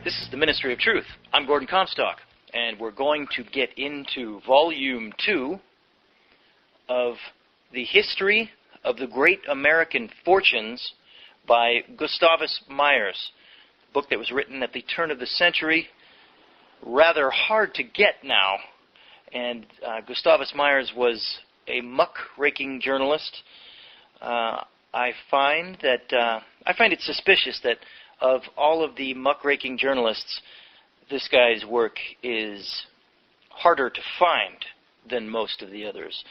This is the Ministry of Truth. I'm Gordon Comstock, and we're going to get into Volume 2 of The History of the Great American Fortunes by Gustavus Myers, a book that was written at the turn of the century, rather hard to get now. And Gustavus Myers was a muck-raking journalist. I find it suspicious that of all of the muck-raking journalists, this guy's work is harder to find than most of the others.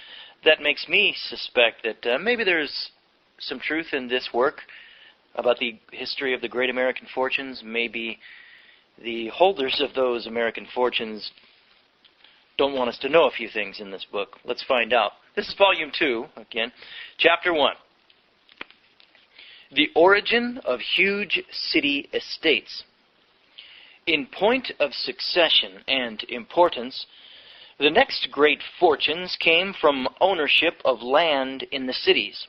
That makes me suspect that maybe there's some truth in this work about the history of the great American fortunes. Maybe the holders of those American fortunes don't want us to know a few things in this book. Let's find out. This is Volume 2, again, Chapter 1. The Origin of Huge City Estates. In point of succession and importance, the next great fortunes came from ownership of land in the cities.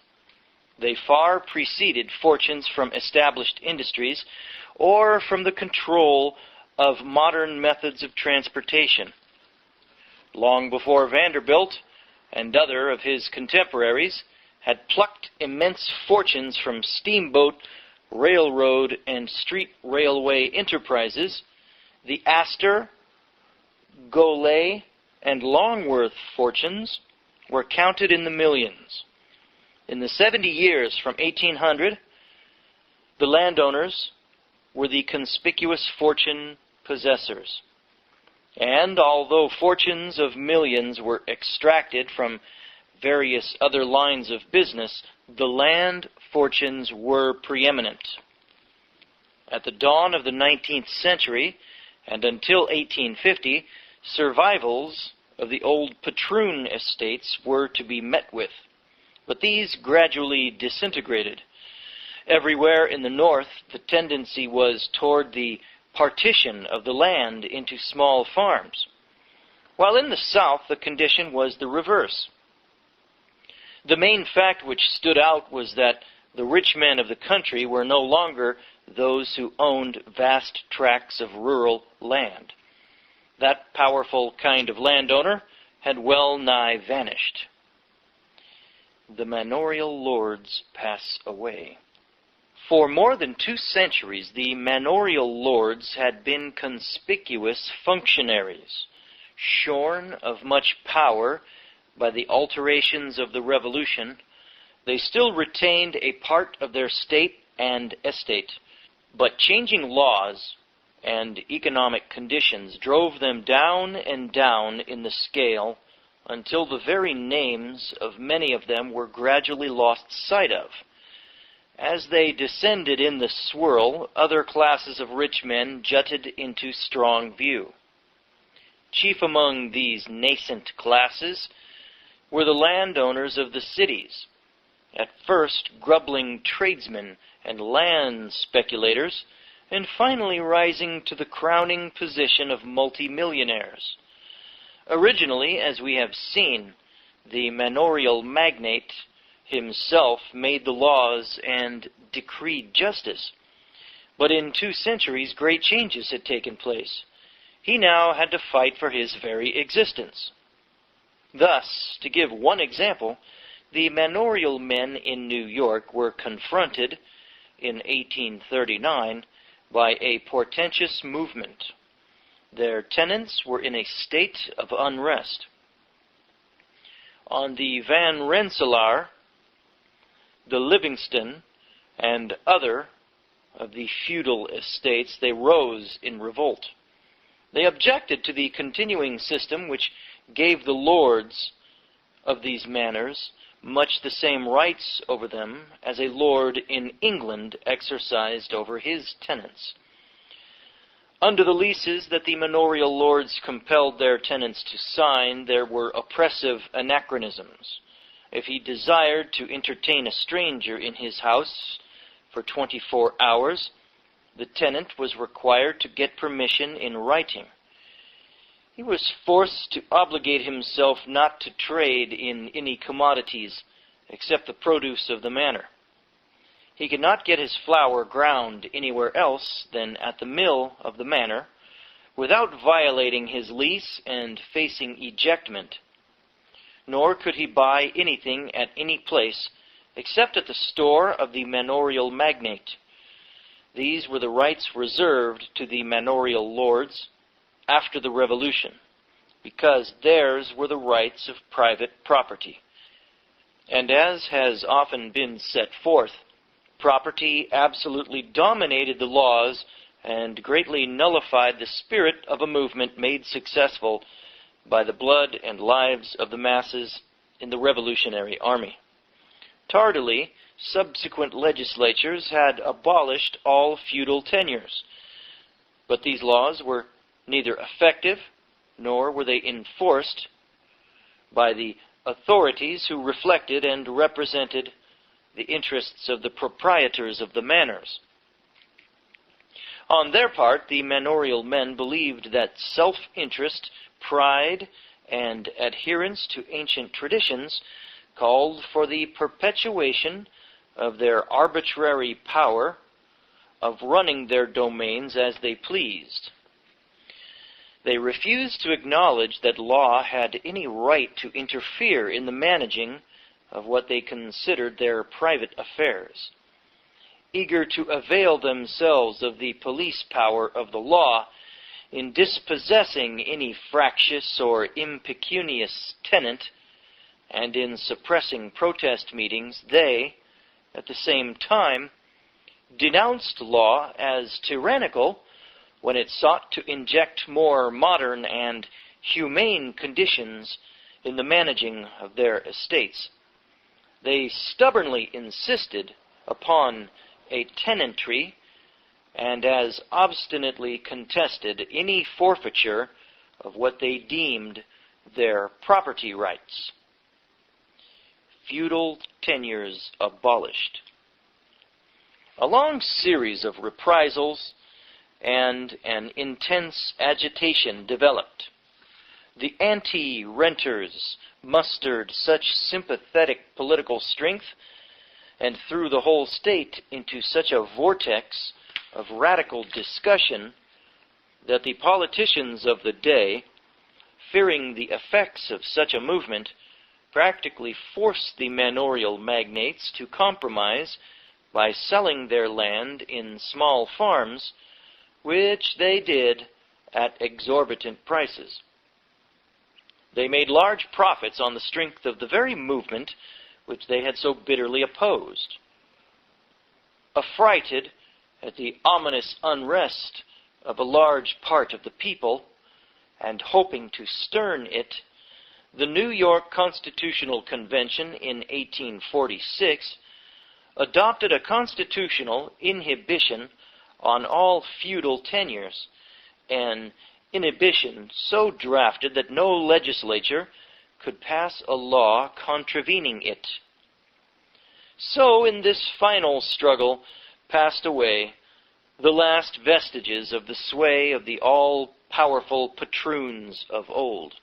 They far preceded fortunes from established industries or from the control of modern methods of transportation. Long before Vanderbilt and other of his contemporaries had plucked immense fortunes from steamboat, railroad, and street railway enterprises, the Astor, Golay, and Longworth fortunes were counted in the millions. In the 70 years from 1800, the landowners were the conspicuous fortune possessors. And although fortunes of millions were extracted from various other lines of business, the land fortunes were preeminent. At the dawn of the 19th century, and until 1850, survivals of the old patroon estates were to be met with. But these gradually disintegrated. Everywhere in the north, the tendency was toward the partition of the land into small farms, while in the south the condition was the reverse. The main fact which stood out was that the rich men of the country were no longer those who owned vast tracts of rural land. That powerful kind of landowner had well nigh vanished. The manorial lords pass away. For more than 2 centuries, the manorial lords had been conspicuous functionaries, shorn of much power by the alterations of the Revolution. They still retained a part of their state and estate, but changing laws and economic conditions drove them down and down in the scale until the very names of many of them were gradually lost sight of. As they descended in the swirl, other classes of rich men jutted into strong view. Chief among these nascent classes were the landowners of the cities, at first grubbling tradesmen and land speculators, and finally rising to the crowning position of multimillionaires. Originally, as we have seen, the manorial magnate himself made the laws and decreed justice. But in 2 centuries, great changes had taken place. He now had to fight for his very existence. Thus, to give one example, the manorial men in New York were confronted in 1839 by a portentous movement. Their tenants were in a state of unrest. On the Van Rensselaer, the Livingston, and other of the feudal estates, they rose in revolt. They objected to the continuing system which gave the lords of these manors much the same rights over them as a lord in England exercised over his tenants. Under the leases that the manorial lords compelled their tenants to sign, there were oppressive anachronisms. If he desired to entertain a stranger in his house for 24 hours, the tenant was required to get permission in writing. He was forced to obligate himself not to trade in any commodities except the produce of the manor. He could not get his flour ground anywhere else than at the mill of the manor, without violating his lease and facing ejectment. Nor could he buy anything at any place except at the store of the manorial magnate. These were the rights reserved to the manorial lords after the Revolution, because theirs were the rights of private property. And as has often been set forth, property absolutely dominated the laws and greatly nullified the spirit of a movement made successful by the blood and lives of the masses in the Revolutionary Army. Tardily, subsequent legislatures had abolished all feudal tenures, but these laws were neither effective nor were they enforced by the authorities who reflected and represented the interests of the proprietors of the manors. On their part, the manorial men believed that self-interest, pride, and adherence to ancient traditions called for the perpetuation of their arbitrary power of running their domains as they pleased. They refused to acknowledge that law had any right to interfere in the managing of what they considered their private affairs. Eager to avail themselves of the police power of the law in dispossessing any fractious or impecunious tenant, and in suppressing protest meetings, they, at the same time, denounced law as tyrannical when it sought to inject more modern and humane conditions in the managing of their estates. They stubbornly insisted upon a tenantry, and as obstinately contested any forfeiture of what they deemed their property rights. Feudal tenures abolished. A long series of reprisals and an intense agitation developed. The anti-renters mustered such sympathetic political strength and threw the whole state into such a vortex of radical discussion that the politicians of the day, fearing the effects of such a movement, practically forced the manorial magnates to compromise by selling their land in small farms, which they did at exorbitant prices. They made large profits on the strength of the very movement which they had so bitterly opposed. Affrighted at the ominous unrest of a large part of the people, and hoping to stern it, the New York Constitutional Convention in 1846 adopted a constitutional inhibition on all feudal tenures, an inhibition so drafted that no legislature could pass a law contravening it. So, in this final struggle, passed away the last vestiges of the sway of the all-powerful patroons of old.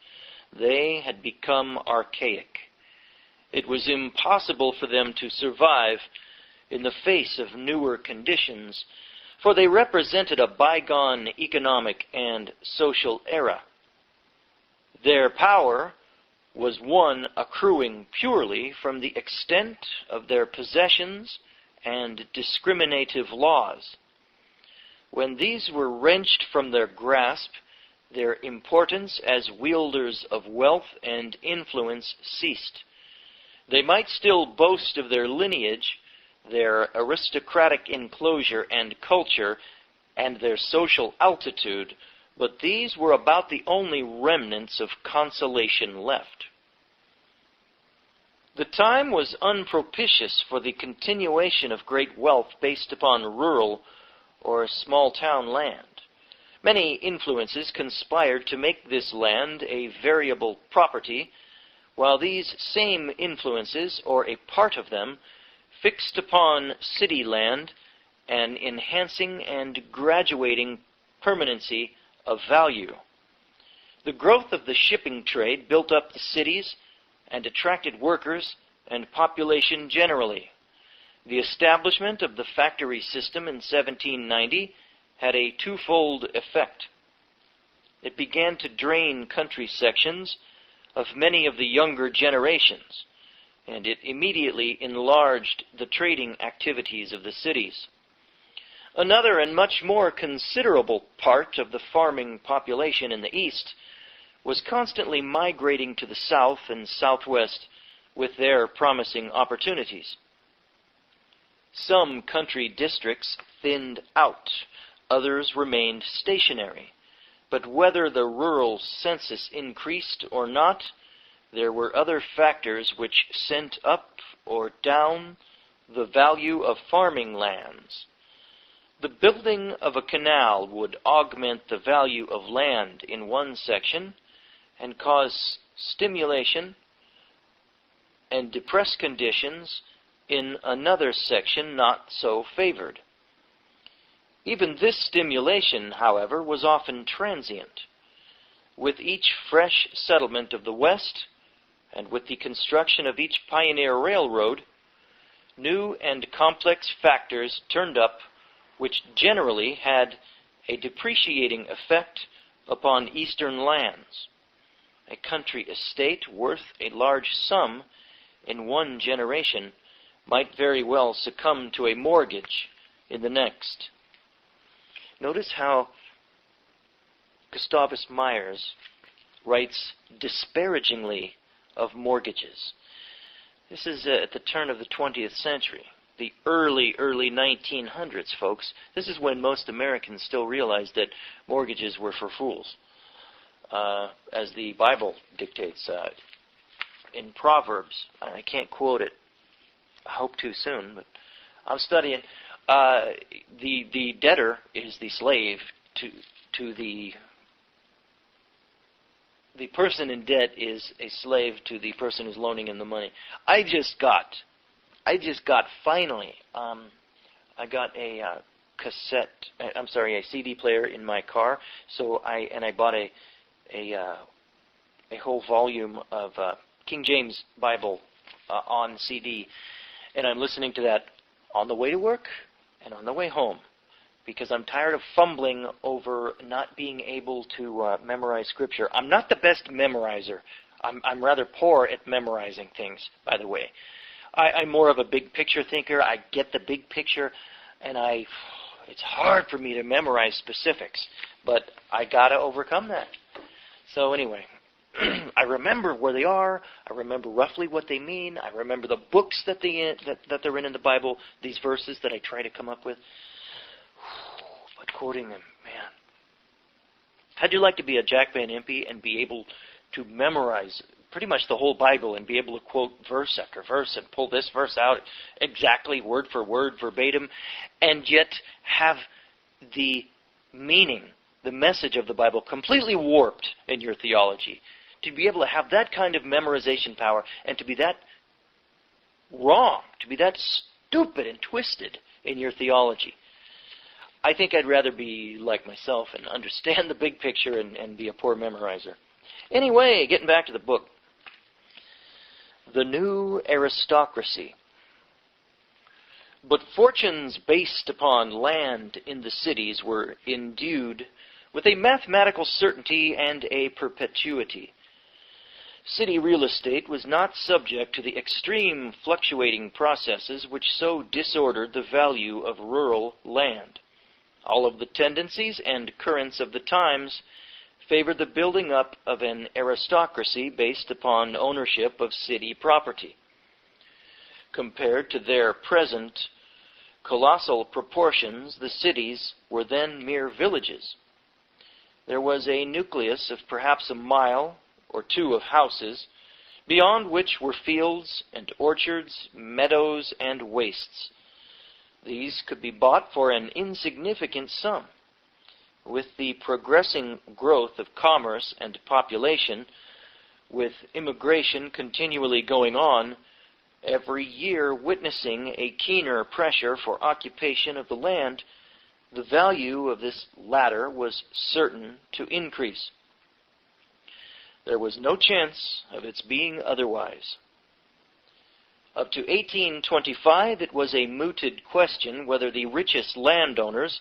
They had become archaic. It was impossible for them to survive in the face of newer conditions, for they represented a bygone economic and social era. Their power was one accruing purely from the extent of their possessions and discriminative laws. When these were wrenched from their grasp, their importance as wielders of wealth and influence ceased. They might still boast of their lineage, their aristocratic enclosure and culture, and their social altitude, but these were about the only remnants of consolation left. The time was unpropitious for the continuation of great wealth based upon rural or small-town land. Many influences conspired to make this land a variable property, while these same influences, or a part of them, fixed upon city land an enhancing and graduating permanency of value. The growth of the shipping trade built up the cities and attracted workers and population generally. The establishment of the factory system in 1790 had a twofold effect. It began to drain country sections of many of the younger generations, and it immediately enlarged the trading activities of the cities. Another and much more considerable part of the farming population in the East was constantly migrating to the south and southwest with their promising opportunities. Some country districts thinned out, others remained stationary. But whether the rural census increased or not, there were other factors which sent up or down the value of farming lands. The building of a canal would augment the value of land in one section and cause stimulation and depress conditions in another section not so favored. Even this stimulation, however, was often transient. With each fresh settlement of the West, and with the construction of each pioneer railroad, new and complex factors turned up which generally had a depreciating effect upon eastern lands. A country estate worth a large sum in one generation might very well succumb to a mortgage in the next. Notice how Gustavus Myers writes disparagingly of mortgages. This is at the turn of the 20th century, the early 1900s, folks. This is when most Americans still realized that mortgages were for fools, as the Bible dictates. In Proverbs, I can't quote it, I hope too soon, but I'm studying. The debtor is the slave to the person in debt is a slave to the person who's loaning him the money. I just got finally, I got a CD player in my car. So I bought a whole volume of King James Bible on CD, and I'm listening to that on the way to work and on the way home, because I'm tired of fumbling over not being able to memorize Scripture. I'm not the best memorizer. I'm rather poor at memorizing things, by the way. I'm more of a big picture thinker. I get the big picture, and it's hard for me to memorize specifics, but I got to overcome that. So anyway, I remember where they are. I remember roughly what they mean. I remember the books that they're in the Bible, these verses that I try to come up with. But quoting them, man. How'd you like to be a Jack Van Impe and be able to memorize pretty much the whole Bible and be able to quote verse after verse and pull this verse out exactly word for word, verbatim, and yet have the meaning, the message of the Bible completely warped in your theology? To be able to have that kind of memorization power and to be that wrong, to be that stupid and twisted in your theology. I think I'd rather be like myself and understand the big picture and be a poor memorizer. Anyway, getting back to the book. The new aristocracy. But fortunes based upon land in the cities were endued with a mathematical certainty and a perpetuity. City real estate was not subject to the extreme fluctuating processes which so disordered the value of rural land. All of the tendencies and currents of the times favored the building up of an aristocracy based upon ownership of city property. Compared to their present colossal proportions, the cities were then mere villages. There was a nucleus of perhaps a mile or two of houses, beyond which were fields and orchards, meadows and wastes. These could be bought for an insignificant sum. With the progressing growth of commerce and population, with immigration continually going on, every year witnessing a keener pressure for occupation of the land, the value of this latter was certain to increase. There was no chance of its being otherwise. Up to 1825, it was a mooted question whether the richest landowners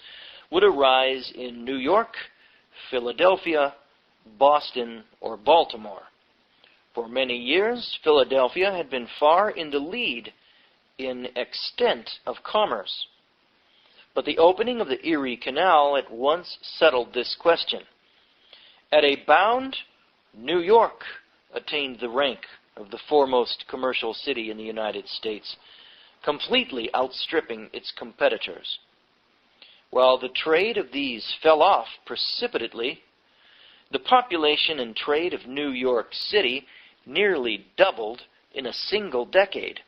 would arise in New York, Philadelphia, Boston, or Baltimore. For many years, Philadelphia had been far in the lead in extent of commerce. But the opening of the Erie Canal at once settled this question. At a bound, New York attained the rank of the foremost commercial city in the United States, completely outstripping its competitors. While the trade of these fell off precipitately, the population and trade of New York City nearly doubled in a single decade.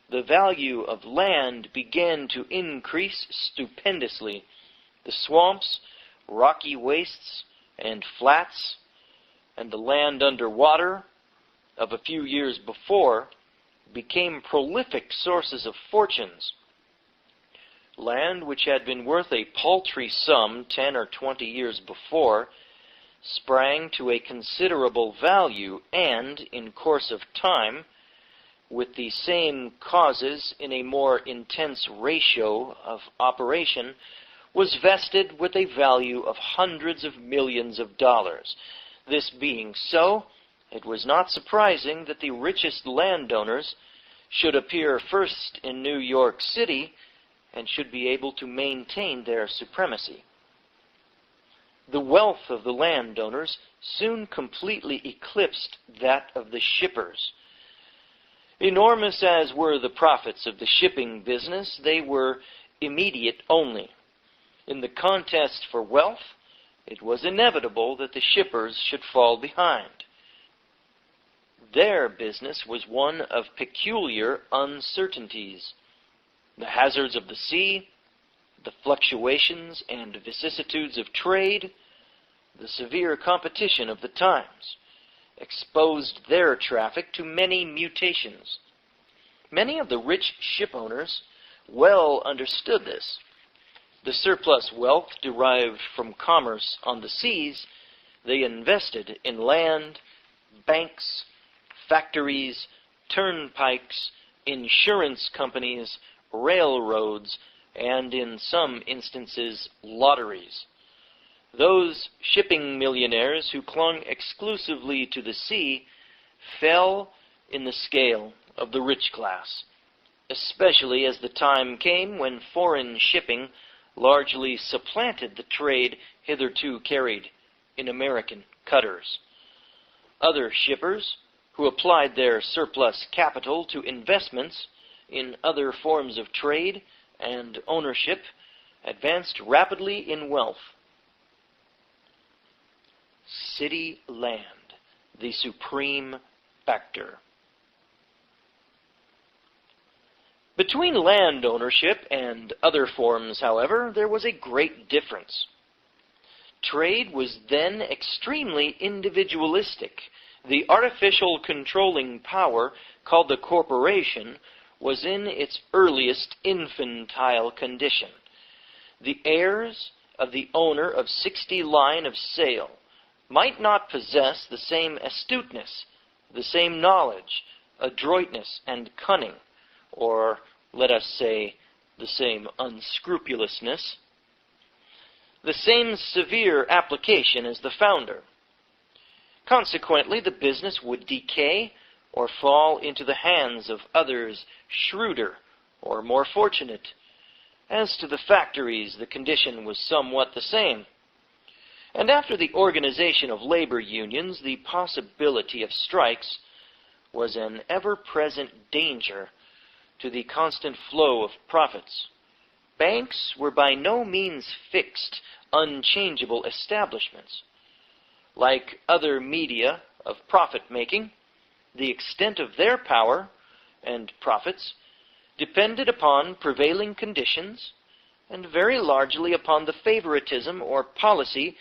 The value of land began to increase stupendously. The swamps, rocky wastes, and flats, and the land underwater of a few years before became prolific sources of fortunes. Land which had been worth a paltry sum 10 or 20 years before sprang to a considerable value and, in course of time, with the same causes in a more intense ratio of operation, was vested with a value of hundreds of millions of dollars. This being so, it was not surprising that the richest landowners should appear first in New York City and should be able to maintain their supremacy. The wealth of the landowners soon completely eclipsed that of the shippers. Enormous as were the profits of the shipping business, they were immediate only. In the contest for wealth, it was inevitable that the shippers should fall behind. Their business was one of peculiar uncertainties. The hazards of the sea, the fluctuations and vicissitudes of trade, the severe competition of the times, exposed their traffic to many mutations. Many of the rich shipowners well understood this. The surplus wealth derived from commerce on the seas they invested in land, banks, factories, turnpikes, insurance companies, railroads, and in some instances, lotteries. Those shipping millionaires who clung exclusively to the sea fell in the scale of the rich class, especially as the time came when foreign shipping largely supplanted the trade hitherto carried in American cutters. Other shippers, who applied their surplus capital to investments in other forms of trade and ownership, advanced rapidly in wealth. City land, the supreme factor. Between land ownership and other forms, however, there was a great difference. Trade was then extremely individualistic. The artificial controlling power, called the corporation, was in its earliest infantile condition. The heirs of the owner of 60 line of sail might not possess the same astuteness, the same knowledge, adroitness, and cunning, or, let us say, the same unscrupulousness, the same severe application as the founder. Consequently, the business would decay or fall into the hands of others shrewder or more fortunate. As to the factories, the condition was somewhat the same. And after the organization of labor unions, the possibility of strikes was an ever-present danger to the constant flow of profits. Banks were by no means fixed, unchangeable establishments. Like other media of profit-making, the extent of their power and profits depended upon prevailing conditions and very largely upon the favoritism or policy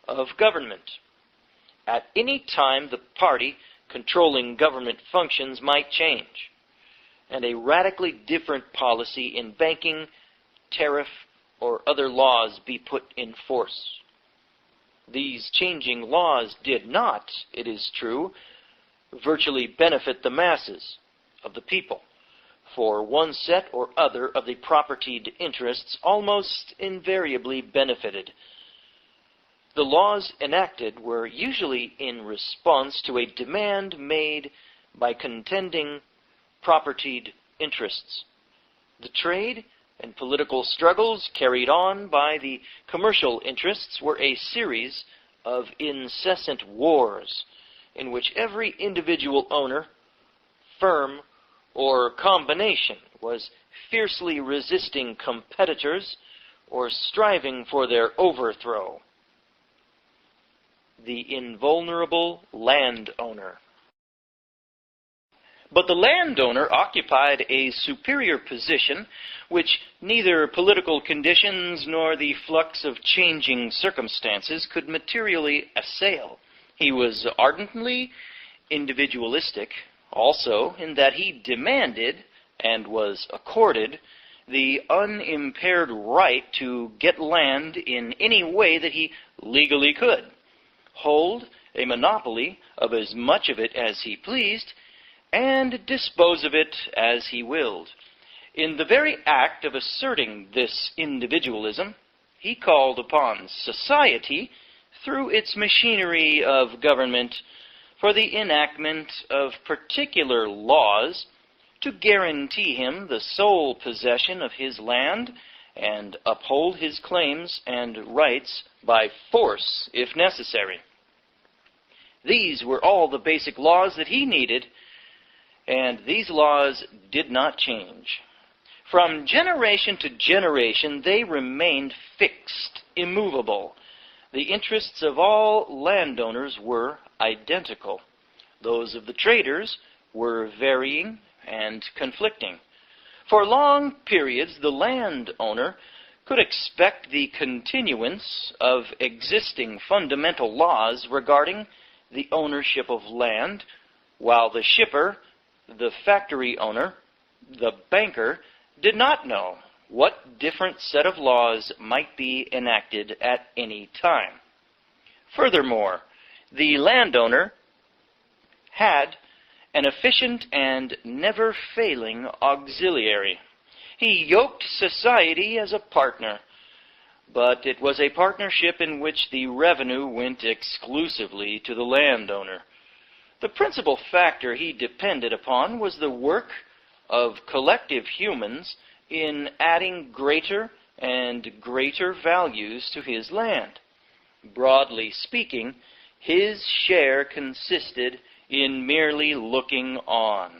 of government. At any time, the party controlling government functions might change, and a radically different policy in banking, tariff, or other laws be put in force. These changing laws did not, it is true, virtually benefit the masses. of the people, for one set or other of the propertied interests almost invariably benefited. The laws enacted were usually in response to a demand made by contending propertied interests. The trade and political struggles carried on by the commercial interests were a series of incessant wars in which every individual owner, firm, or combination was fiercely resisting competitors or striving for their overthrow. The invulnerable landowner. But the landowner occupied a superior position which neither political conditions nor the flux of changing circumstances could materially assail. He was ardently individualistic, also in that he demanded, and was accorded, the unimpaired right to get land in any way that he legally could, hold a monopoly of as much of it as he pleased, and dispose of it as he willed. In the very act of asserting this individualism, he called upon society, through its machinery of government, for the enactment of particular laws to guarantee him the sole possession of his land and uphold his claims and rights by force if necessary. These were all the basic laws that he needed, and these laws did not change. From generation to generation, they remained fixed, immovable. The interests of all landowners were identical. Those of the traders were varying and conflicting. For long periods, the landowner could expect the continuance of existing fundamental laws regarding the ownership of land, while the shipper, the factory owner, the banker, did not know what different set of laws might be enacted at any time. Furthermore, the landowner had an efficient and never-failing auxiliary. He yoked society as a partner, but it was a partnership in which the revenue went exclusively to the landowner. The principal factor he depended upon was the work of collective humans in adding greater and greater values to his land. Broadly speaking, his share consisted in merely looking on.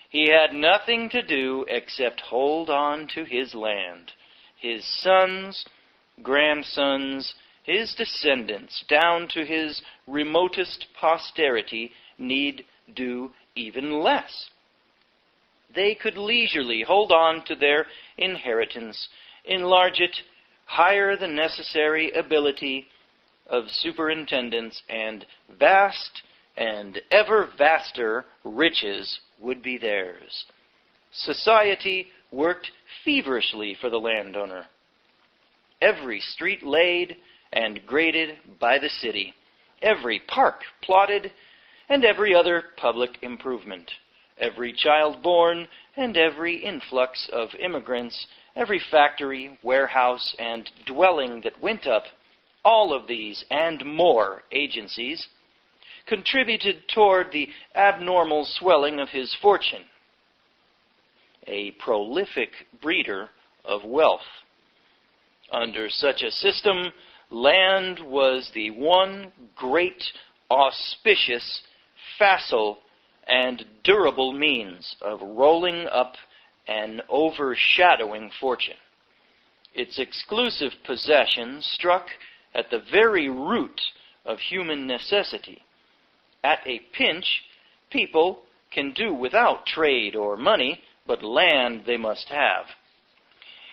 He had nothing to do except hold on to his land. His sons, grandsons, his descendants, down to his remotest posterity, need do even less. They could leisurely hold on to their inheritance, enlarge it, hire the necessary ability of superintendents, and vast and ever vaster riches would be theirs. Society worked feverishly for the landowner. Every street laid and graded by the city, every park plotted, and every other public improvement, every child born, and every influx of immigrants, every factory, warehouse, and dwelling that went up, all of these and more agencies contributed toward the abnormal swelling of his fortune. A prolific breeder of wealth. Under such a system, land was the one great, auspicious, facile, and durable means of rolling up and overshadowing fortune. Its exclusive possession struck at the very root of human necessity. At a pinch, people can do without trade or money, but land they must have,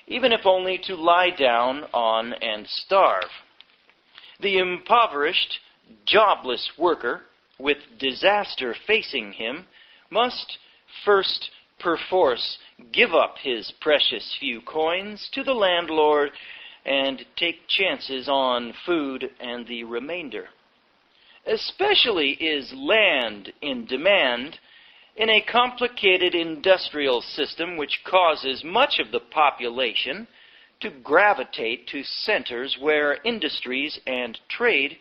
even if only to lie down on and starve. The impoverished, jobless worker, with disaster facing him, must first perforce give up his precious few coins to the landlord and take chances on food and the remainder. Especially is land in demand in a complicated industrial system which causes much of the population to gravitate to centers where industries and trade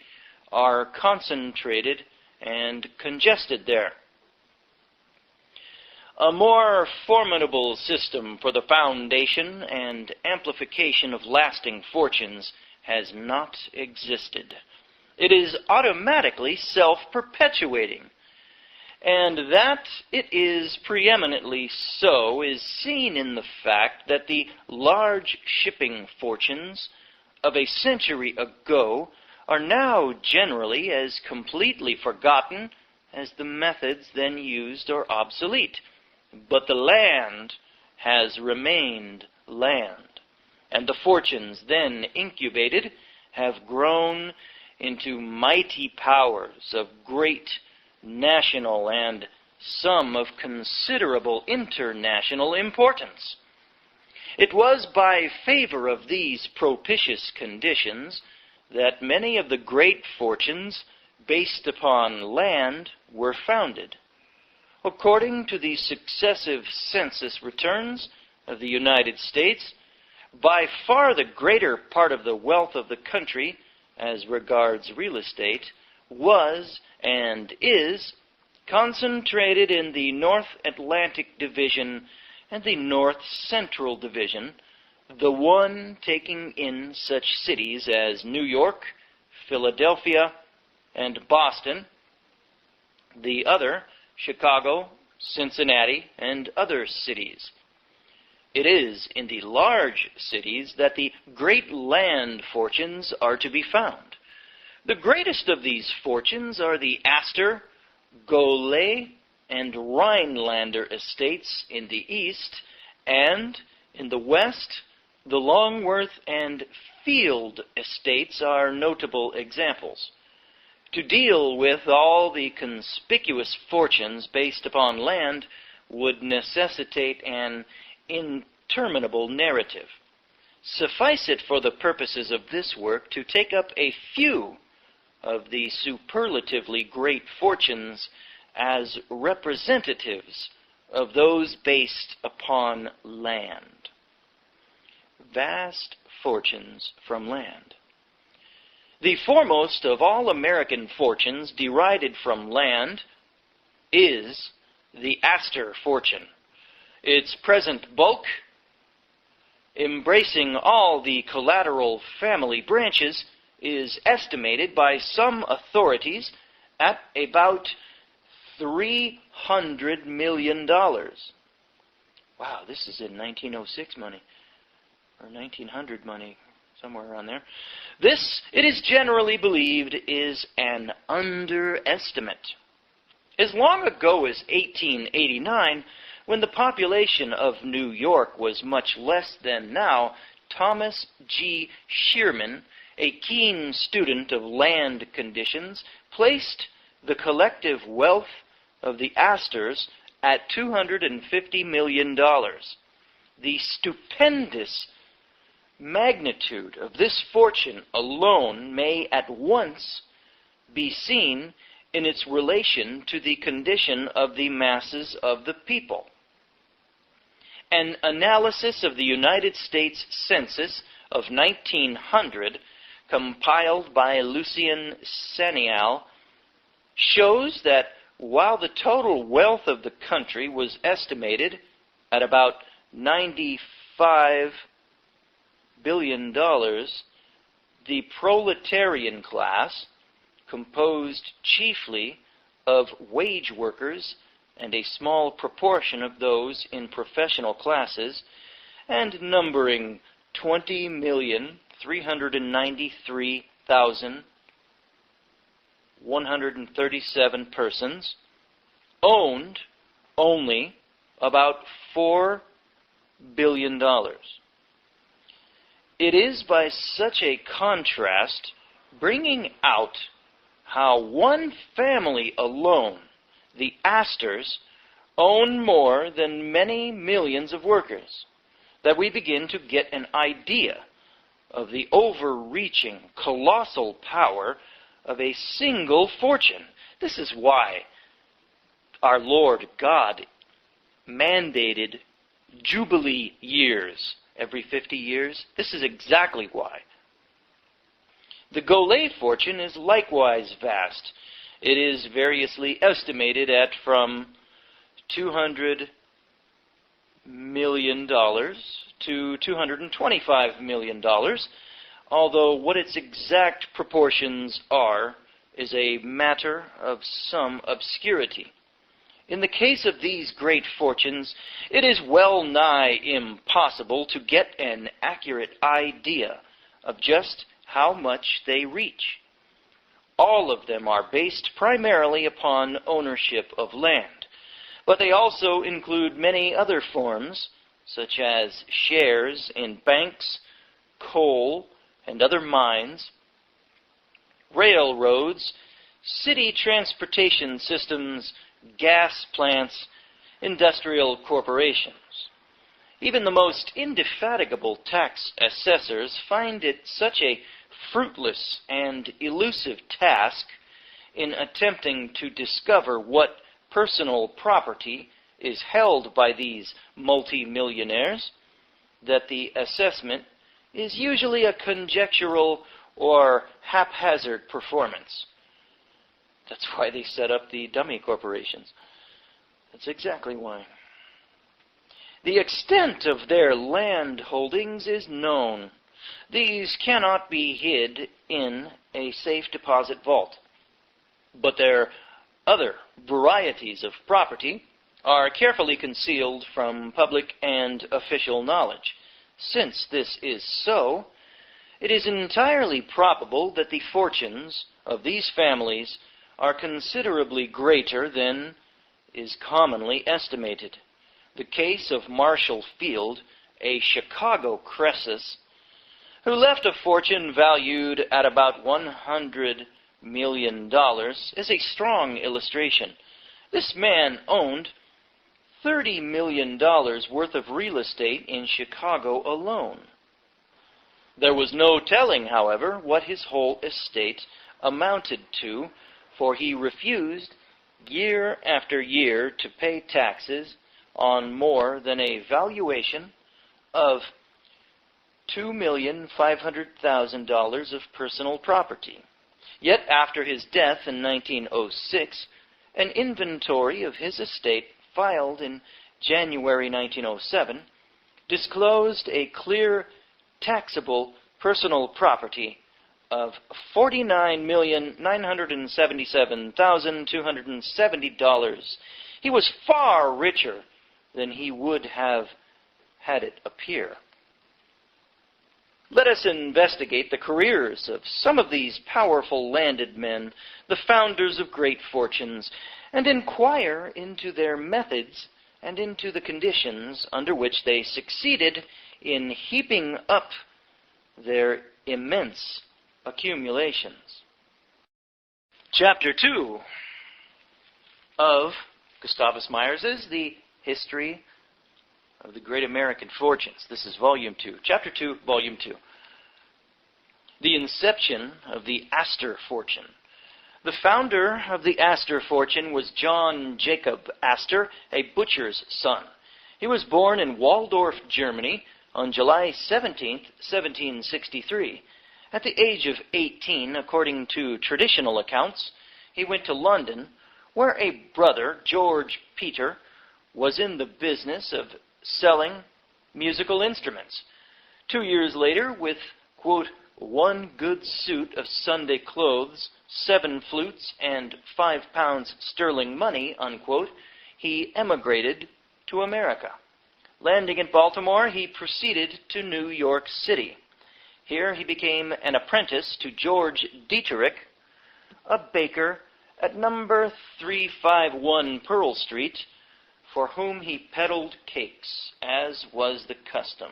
are concentrated and congested there. A more formidable system for the foundation and amplification of lasting fortunes has not existed. It is automatically self-perpetuating, and that it is preeminently so is seen in the fact that the large shipping fortunes of a century ago are now generally as completely forgotten as the methods then used are obsolete. But the land has remained land, and the fortunes then incubated have grown into mighty powers of great national and some of considerable international importance. It was by favor of these propitious conditions that many of the great fortunes based upon land were founded. According to the successive census returns of the United States, by far the greater part of the wealth of the country, as regards real estate, was and is concentrated in the North Atlantic Division and the North Central Division, the one taking in such cities as New York, Philadelphia, and Boston, the other Chicago, Cincinnati, and other cities. It is in the large cities that the great land fortunes are to be found. The greatest of these fortunes are the Astor, Gaulet, and Rhinelander estates in the east, and in the west, the Longworth and Field estates are notable examples. To deal with all the conspicuous fortunes based upon land would necessitate an interminable narrative. Suffice it for the purposes of this work to take up a few of the superlatively great fortunes as representatives of those based upon land. Vast fortunes from land. The foremost of all American fortunes derided from land is the Astor fortune. Its present bulk, embracing all the collateral family branches, is estimated by some authorities at about $300 million. Wow, this is in 1906 money, or 1900 money, somewhere around there. This, it is generally believed, is an underestimate. As long ago as 1889, when the population of New York was much less than now, Thomas G. Shearman, a keen student of land conditions, placed the collective wealth of the Astors at $250 million. The stupendous magnitude of this fortune alone may at once be seen in its relation to the condition of the masses of the people. An analysis of the United States Census of 1900, compiled by Lucien Sanial, shows that while the total wealth of the country was estimated at about $95 billion, the proletarian class, composed chiefly of wage workers and a small proportion of those in professional classes, and numbering 20,393,137 persons, owned only about $4 billion. It is by such a contrast, bringing out how one family alone, the Astors, own more than many millions of workers, that we begin to get an idea of the overreaching, colossal power of a single fortune. This is why Our Lord God mandated Jubilee years every 50 years. This is exactly why. The Goulet fortune is likewise vast. It is variously estimated at from $200 million to $225 million, although what its exact proportions are is a matter of some obscurity. In the case of these great fortunes, it is well nigh impossible to get an accurate idea of just how much they reach. All of them are based primarily upon ownership of land, but they also include many other forms, such as shares in banks, coal, and other mines, railroads, city transportation systems, gas plants, industrial corporations. Even the most indefatigable tax assessors find it such a fruitless and elusive task in attempting to discover what personal property is held by these multimillionaires that the assessment is usually a conjectural or haphazard performance. That's why they set up the dummy corporations. That's exactly why. The extent of their land holdings is known. These cannot be hid in a safe deposit vault. But their other varieties of property are carefully concealed from public and official knowledge. Since this is so, it is entirely probable that the fortunes of these families are considerably greater than is commonly estimated. The case of Marshall Field, a Chicago Croesus, who left a fortune valued at about $100 million, is a strong illustration. This man owned $30 million worth of real estate in Chicago alone. There was no telling, however, what his whole estate amounted to, for he refused year after year to pay taxes on more than a valuation of $2,500,000 of personal property. Yet after his death in 1906, an inventory of his estate filed in January 1907 disclosed a clear taxable personal property of $49,977,270. He was far richer than he would have had it appear. Let us investigate the careers of some of these powerful landed men, the founders of great fortunes, and inquire into their methods and into the conditions under which they succeeded in heaping up their immense accumulations. Chapter 2 of Gustavus Myers's The History of the Great American Fortunes. This is Volume 2. Chapter 2, Volume 2. The inception of the Astor fortune. The founder of the Astor fortune was John Jacob Astor, a butcher's son. He was born in Waldorf, Germany, on July 17, 1763. At the age of 18, according to traditional accounts, he went to London, where a brother, George Peter, was in the business of selling musical instruments. 2 years later, with, quote, 1 good suit of Sunday clothes, 7 flutes, and 5 pounds sterling money, unquote, he emigrated to America. Landing in Baltimore, he proceeded to New York City. Here he became an apprentice to George Dieterich, a baker at number 351 Pearl Street, for whom he peddled cakes, as was the custom.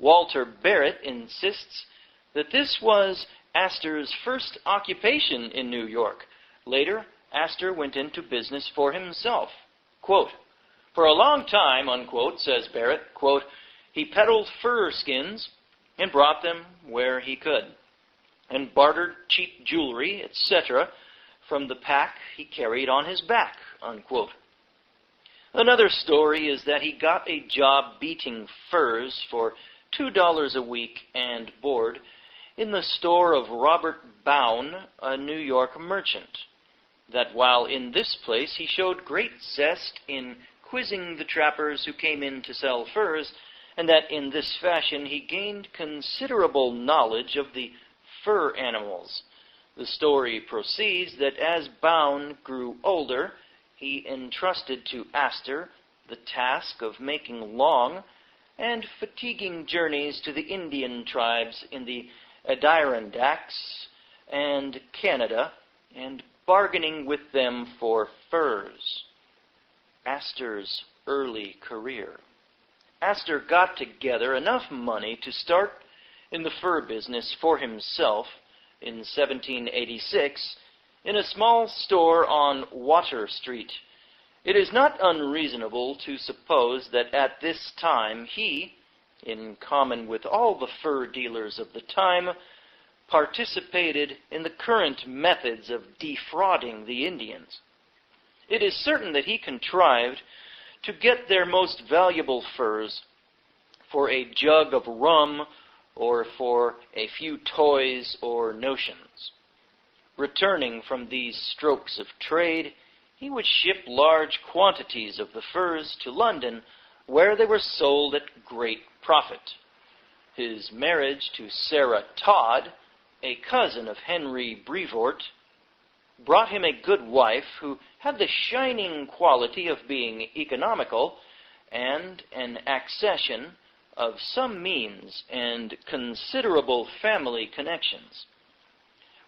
Walter Barrett insists that this was Astor's first occupation in New York. Later, Astor went into business for himself. Quote, for a long time, unquote, says Barrett, quote, he peddled fur skins and brought them where he could, and bartered cheap jewelry, etc., from the pack he carried on his back, unquote. Another story is that he got a job beating furs for $2 a week and board in the store of Robert Bowen, a New York merchant. That while in this place he showed great zest in quizzing the trappers who came in to sell furs, and that in this fashion he gained considerable knowledge of the fur animals. The story proceeds that as Bowen grew older, he entrusted to Astor the task of making long and fatiguing journeys to the Indian tribes in the Adirondacks and Canada, and bargaining with them for furs. Astor's early career. Astor got together enough money to start in the fur business for himself in 1786 in a small store on Water Street. It is not unreasonable to suppose that at this time he, in common with all the fur dealers of the time, participated in the current methods of defrauding the Indians. It is certain that he contrived to get their most valuable furs for a jug of rum or for a few toys or notions. Returning from these strokes of trade, he would ship large quantities of the furs to London, where they were sold at great profit. His marriage to Sarah Todd, a cousin of Henry Brevoort, brought him a good wife who had the shining quality of being economical and an accession of some means and considerable family connections.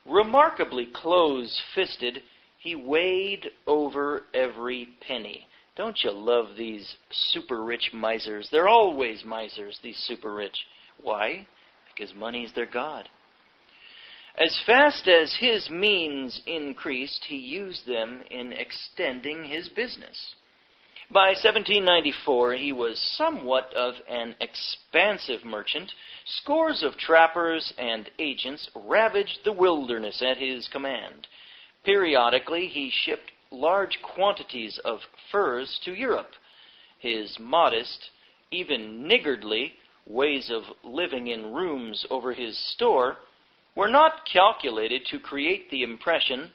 Remarkably close-fisted, he weighed over every penny. Don't you love these super-rich misers? They're always misers, these super-rich. Why? Because money's their god. As fast as his means increased, he used them in extending his business. By 1794, he was somewhat of an expansive merchant. Scores of trappers and agents ravaged the wilderness at his command. Periodically, he shipped large quantities of furs to Europe. His modest, even niggardly, ways of living in rooms over his store were not calculated to create the impression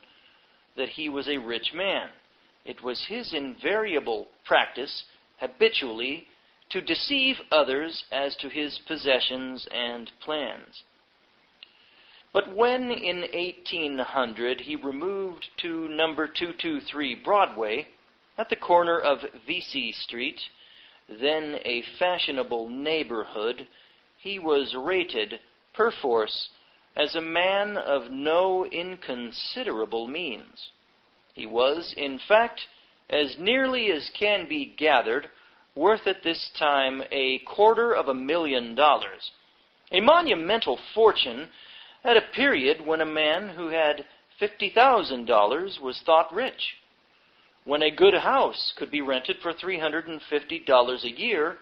that he was a rich man. It was his invariable practice habitually to deceive others as to his possessions and plans. But when in 1800 he removed to number 223 Broadway, at the corner of Vesey Street, then a fashionable neighborhood, he was rated, perforce, as a man of no inconsiderable means. He was, in fact, as nearly as can be gathered, worth at this time $250,000, a monumental fortune at a period when a man who had $50,000 was thought rich, when a good house could be rented for $350 a year,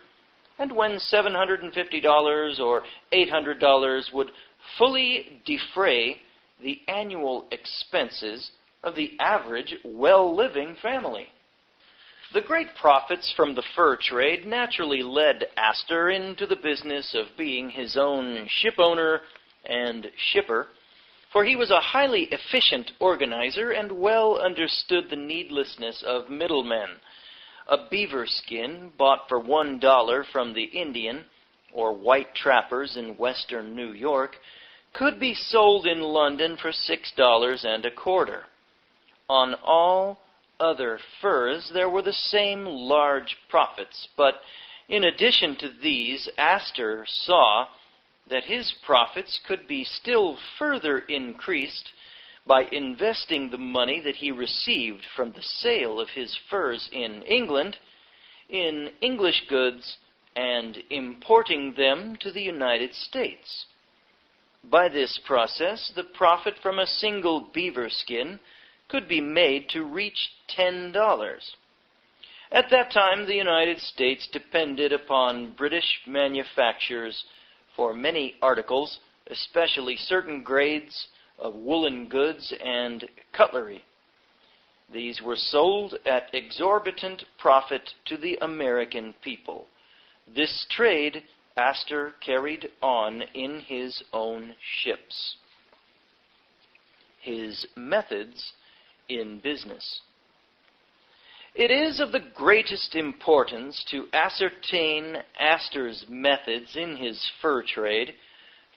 and when $750 or $800 would fully defray the annual expenses of the average well-living family. The great profits from the fur trade naturally led Astor into the business of being his own ship-owner and shipper, for he was a highly efficient organizer and well understood the needlessness of middlemen. A beaver skin bought for $1 from the Indian or white trappers in western New York could be sold in London for $6.25. On all other furs there were the same large profits, but in addition to these, Astor saw that his profits could be still further increased by investing the money that he received from the sale of his furs in England in English goods and importing them to the United States. By this process, the profit from a single beaver skin could be made to reach $10. At that time, the United States depended upon British manufacturers for many articles, especially certain grades of woolen goods and cutlery. These were sold at exorbitant profit to the American people. This trade Astor carried on in his own ships. His methods in business. It is of the greatest importance to ascertain Astor's methods in his fur trade,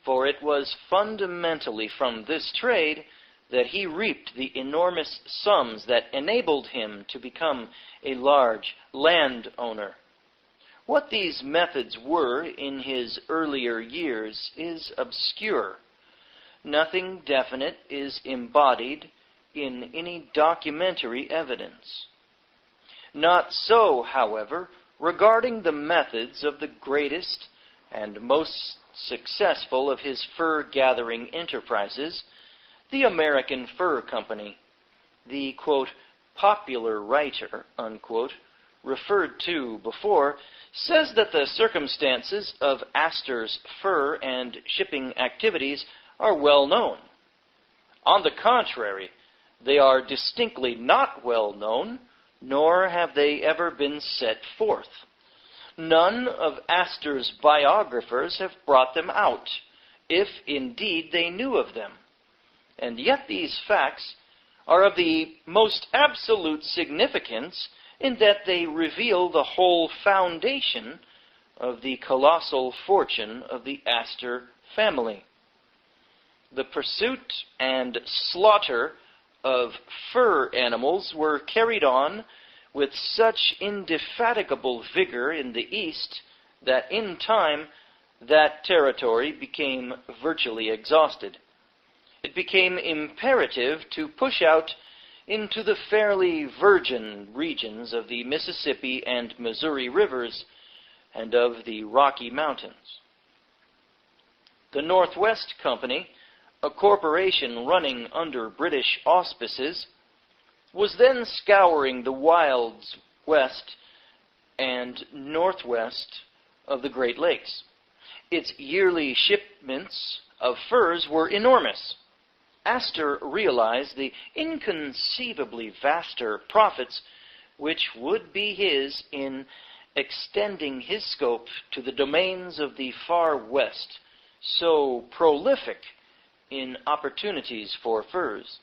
for it was fundamentally from this trade that he reaped the enormous sums that enabled him to become a large landowner. What these methods were in his earlier years is obscure. Nothing definite is embodied in any documentary evidence. Not so, however, regarding the methods of the greatest and most successful of his fur-gathering enterprises, the American Fur Company. The, quote, popular writer, unquote, referred to before, says that the circumstances of Astor's fur and shipping activities are well known. On the contrary, they are distinctly not well known, nor have they ever been set forth. None of Astor's biographers have brought them out, if indeed they knew of them. And yet these facts are of the most absolute significance in that they reveal the whole foundation of the colossal fortune of the Astor family. The pursuit and slaughter of fur animals were carried on with such indefatigable vigor in the East that in time that territory became virtually exhausted. It became imperative to push out into the fairly virgin regions of the Mississippi and Missouri rivers and of the Rocky Mountains. The Northwest Company, a corporation running under British auspices, was then scouring the wilds west and northwest of the Great Lakes. Its yearly shipments of furs were enormous. Astor realized the inconceivably vaster profits which would be his in extending his scope to the domains of the far west, so prolific in opportunities for furs.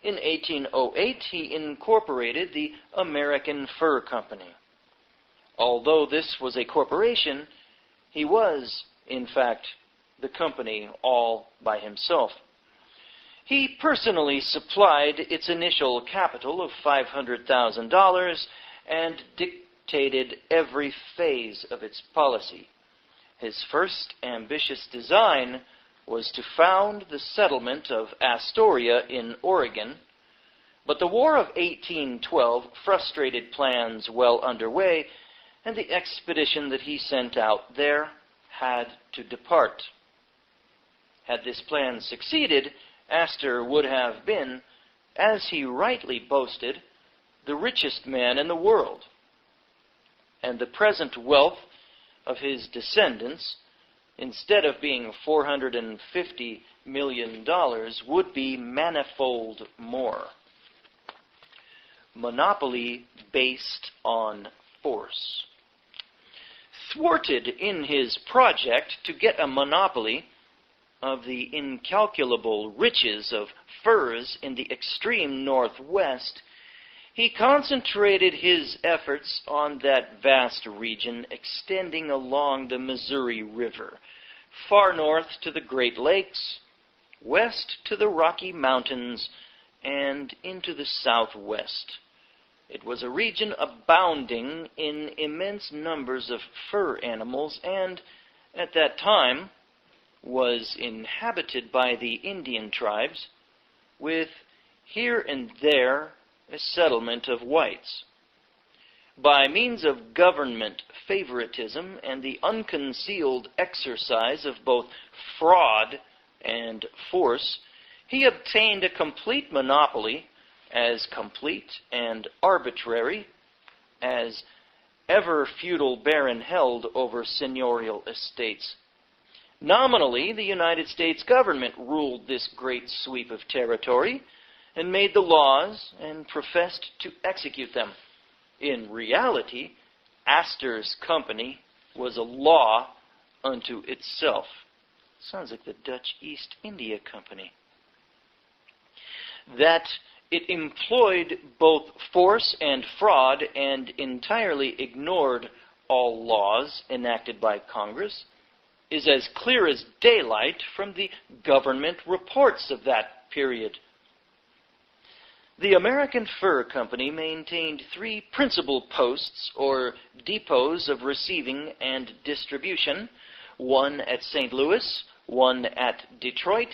In 1808, he incorporated the American Fur Company. Although this was a corporation, he was, in fact, the company all by himself. He personally supplied its initial capital of $500,000 and dictated every phase of its policy. His first ambitious design was to found the settlement of Astoria in Oregon, but the War of 1812 frustrated plans well underway, and the expedition that he sent out there had to depart. Had this plan succeeded, Astor would have been, as he rightly boasted, the richest man in the world, and the present wealth of his descendants, instead of being $450 million, would be manifold more. Monopoly based on force. Thwarted in his project to get a monopoly of the incalculable riches of furs in the extreme northwest, he concentrated his efforts on that vast region extending along the Missouri River, far north to the Great Lakes, west to the Rocky Mountains, and into the southwest. It was a region abounding in immense numbers of fur animals and, at that time, was inhabited by the Indian tribes, with here and there a settlement of whites. By means of government favoritism and the unconcealed exercise of both fraud and force, he obtained a complete monopoly, as complete and arbitrary as ever feudal baron held over seigneurial estates. Nominally, the United States government ruled this great sweep of territory, and made the laws and professed to execute them. In reality, Astor's company was a law unto itself. Sounds like the Dutch East India Company. That it employed both force and fraud and entirely ignored all laws enacted by Congress is as clear as daylight from the government reports of that period. The American Fur Company maintained 3 principal posts or depots of receiving and distribution, one at St. Louis, one at Detroit,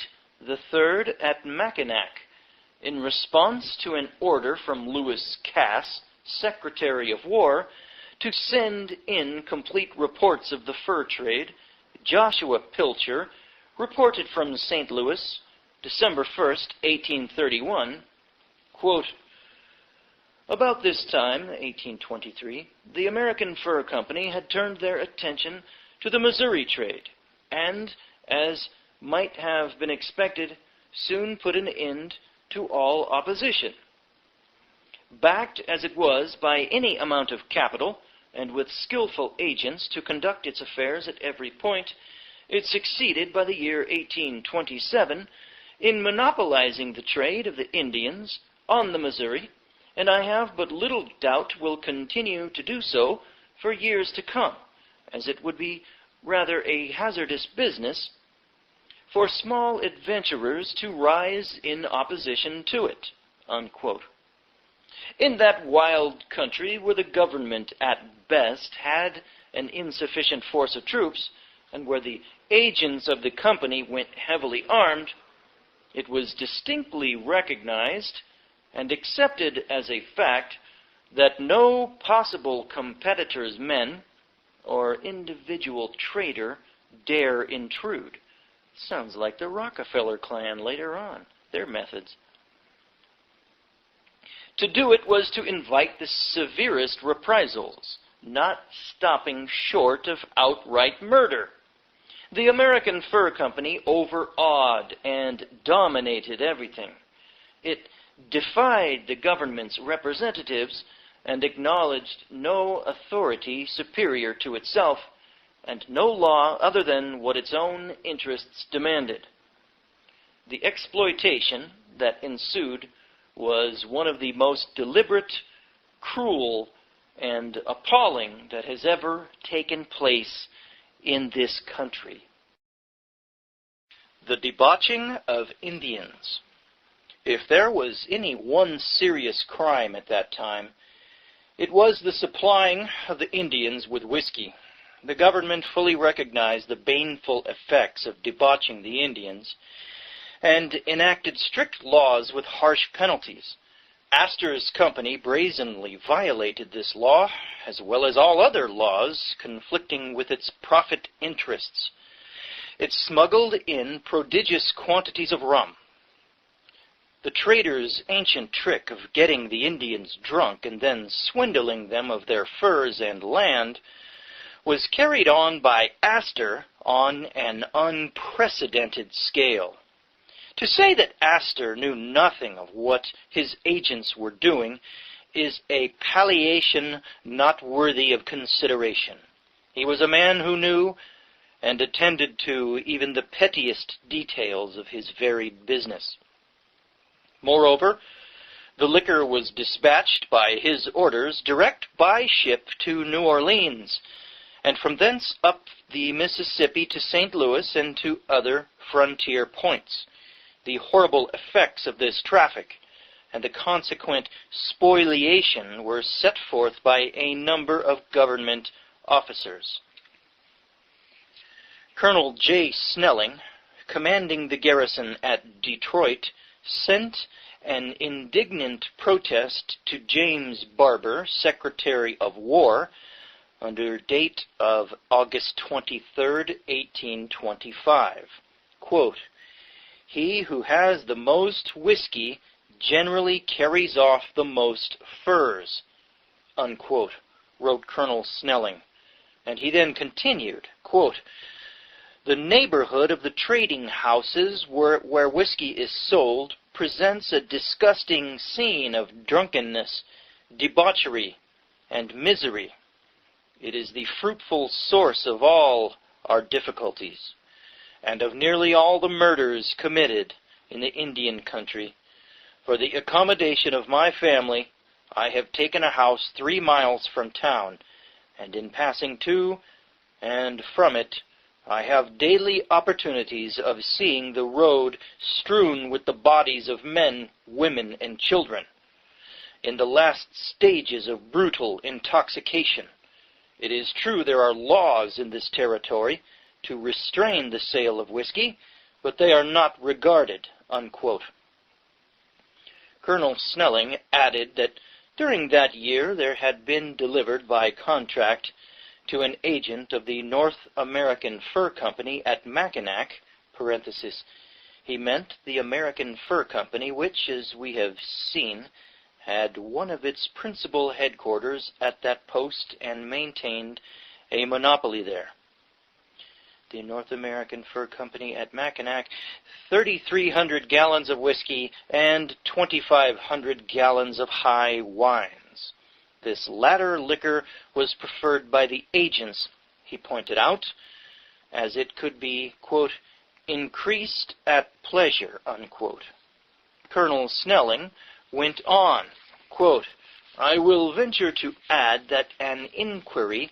the third at Mackinac, in response to an order from Lewis Cass, Secretary of War, to send in complete reports of the fur trade. Joshua Pilcher reported from St. Louis, December 1st, 1831, quote, "About this time, 1823, the American Fur Company had turned their attention to the Missouri trade, and, as might have been expected, soon put an end to all opposition. Backed as it was by any amount of capital, and with skillful agents to conduct its affairs at every point, it succeeded by the year 1827 in monopolizing the trade of the Indians on the Missouri, and I have but little doubt will continue to do so for years to come, as it would be rather a hazardous business for small adventurers to rise in opposition to it," unquote. In that wild country where the government at best had an insufficient force of troops, and where the agents of the company went heavily armed, it was distinctly recognized and accepted as a fact that no possible competitor's men or individual trader dare intrude. Sounds like the Rockefeller clan later on, their methods. To do it was to invite the severest reprisals, not stopping short of outright murder. The American Fur Company overawed and dominated everything. It defied the government's representatives and acknowledged no authority superior to itself, and no law other than what its own interests demanded. The exploitation that ensued was one of the most deliberate, cruel, and appalling that has ever taken place in this country. The debauching of Indians. If there was any one serious crime at that time, it was the supplying of the Indians with whiskey. The government fully recognized the baneful effects of debauching the Indians and enacted strict laws with harsh penalties. Astor's company brazenly violated this law, as well as all other laws conflicting with its profit interests. It smuggled in prodigious quantities of rum. The trader's ancient trick of getting the Indians drunk and then swindling them of their furs and land was carried on by Astor on an unprecedented scale. To say that Astor knew nothing of what his agents were doing is a palliation not worthy of consideration. He was a man who knew and attended to even the pettiest details of his varied business. Moreover, the liquor was dispatched by his orders direct by ship to New Orleans, and from thence up the Mississippi to St. Louis and to other frontier points. The horrible effects of this traffic and the consequent spoliation were set forth by a number of government officers. Colonel J. Snelling, commanding the garrison at Detroit, sent an indignant protest to James Barber, Secretary of War, under date of August 23, 1825. Quote, "He who has the most whiskey generally carries off the most furs," unquote, wrote Colonel Snelling. And he then continued, quote, "The neighborhood of the trading houses where whiskey is sold presents a disgusting scene of drunkenness, debauchery, and misery. It is the fruitful source of all our difficulties, and of nearly all the murders committed in the Indian country. For the accommodation of my family, I have taken a house 3 miles from town, and in passing to and from it, I have daily opportunities of seeing the road strewn with the bodies of men, women, and children, in the last stages of brutal intoxication. It is true there are laws in this territory to restrain the sale of whiskey, but they are not regarded, unquote. Colonel Snelling added that during that year there had been delivered by contract to an agent of the North American Fur Company at Mackinac, parenthesis, he meant the American Fur Company, which, as we have seen, had one of its principal headquarters at that post and maintained a monopoly there. The North American Fur Company at Mackinac, 3,300 gallons of whiskey and 2,500 gallons of high wines. This latter liquor was preferred by the agents, he pointed out, as it could be, quote, increased at pleasure, unquote. Colonel Snelling went on, quote, I will venture to add that an inquiry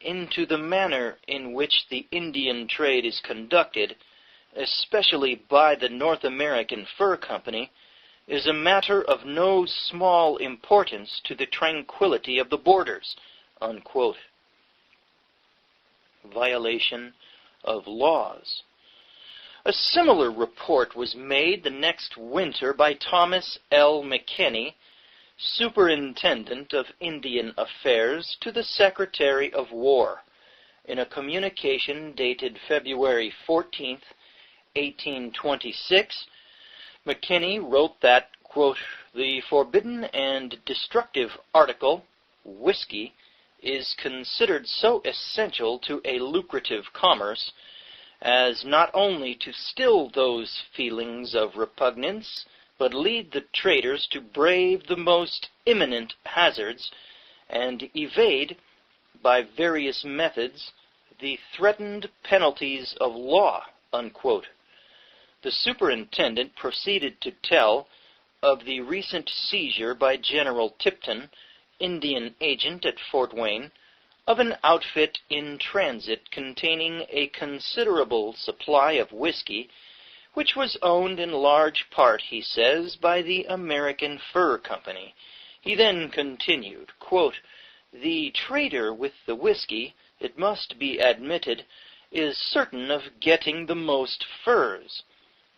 into the manner in which the Indian trade is conducted, especially by the North American Fur Company, is a matter of no small importance to the tranquility of the borders, unquote. Violation of laws. A similar report was made the next winter by Thomas L. McKinney, Superintendent of Indian Affairs, to the Secretary of War. In a communication dated February 14th, 1826, McKinney wrote that, quote, the forbidden and destructive article, whiskey, is considered so essential to a lucrative commerce as not only to still those feelings of repugnance, but lead the traders to brave the most imminent hazards and evade, by various methods, the threatened penalties of law, unquote. The superintendent proceeded to tell of the recent seizure by General Tipton, Indian agent at Fort Wayne, of an outfit in transit containing a considerable supply of whiskey, which was owned in large part, he says, by the American Fur Company. He then continued, quote, the trader with the whiskey, it must be admitted, is certain of getting the most furs.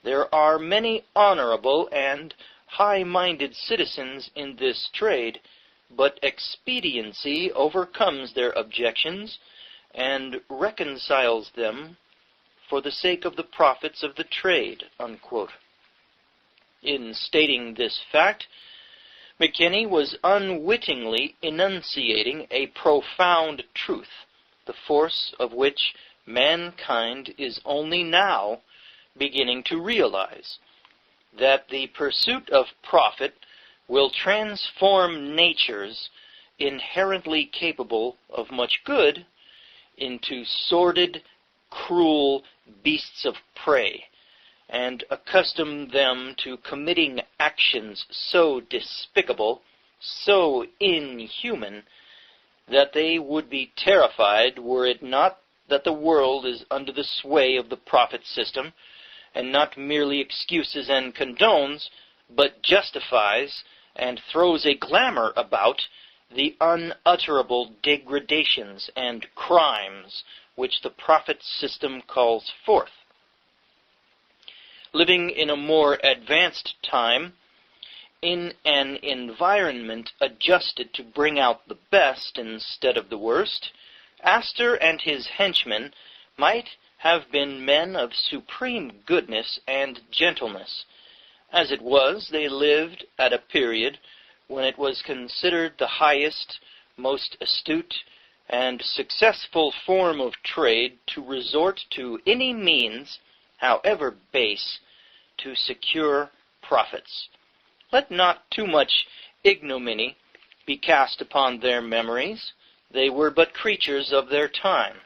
There are many honorable and high-minded citizens in this trade, but expediency overcomes their objections and reconciles them for the sake of the profits of the trade, unquote. In stating this fact, McKinney was unwittingly enunciating a profound truth, the force of which mankind is only now beginning to realize, that the pursuit of profit will transform natures inherently capable of much good into sordid, cruel beasts of prey, and accustom them to committing actions so despicable, so inhuman, that they would be terrified were it not that the world is under the sway of the profit system, and not merely excuses and condones, but justifies and throws a glamour about the unutterable degradations and crimes which the profit system calls forth. Living in a more advanced time, in an environment adjusted to bring out the best instead of the worst, Astor and his henchmen might have been men of supreme goodness and gentleness. As it was, they lived at a period when it was considered the highest, most astute, and successful form of trade to resort to any means, however base, to secure prophets. Let not too much ignominy be cast upon their memories. They were but creatures of their time,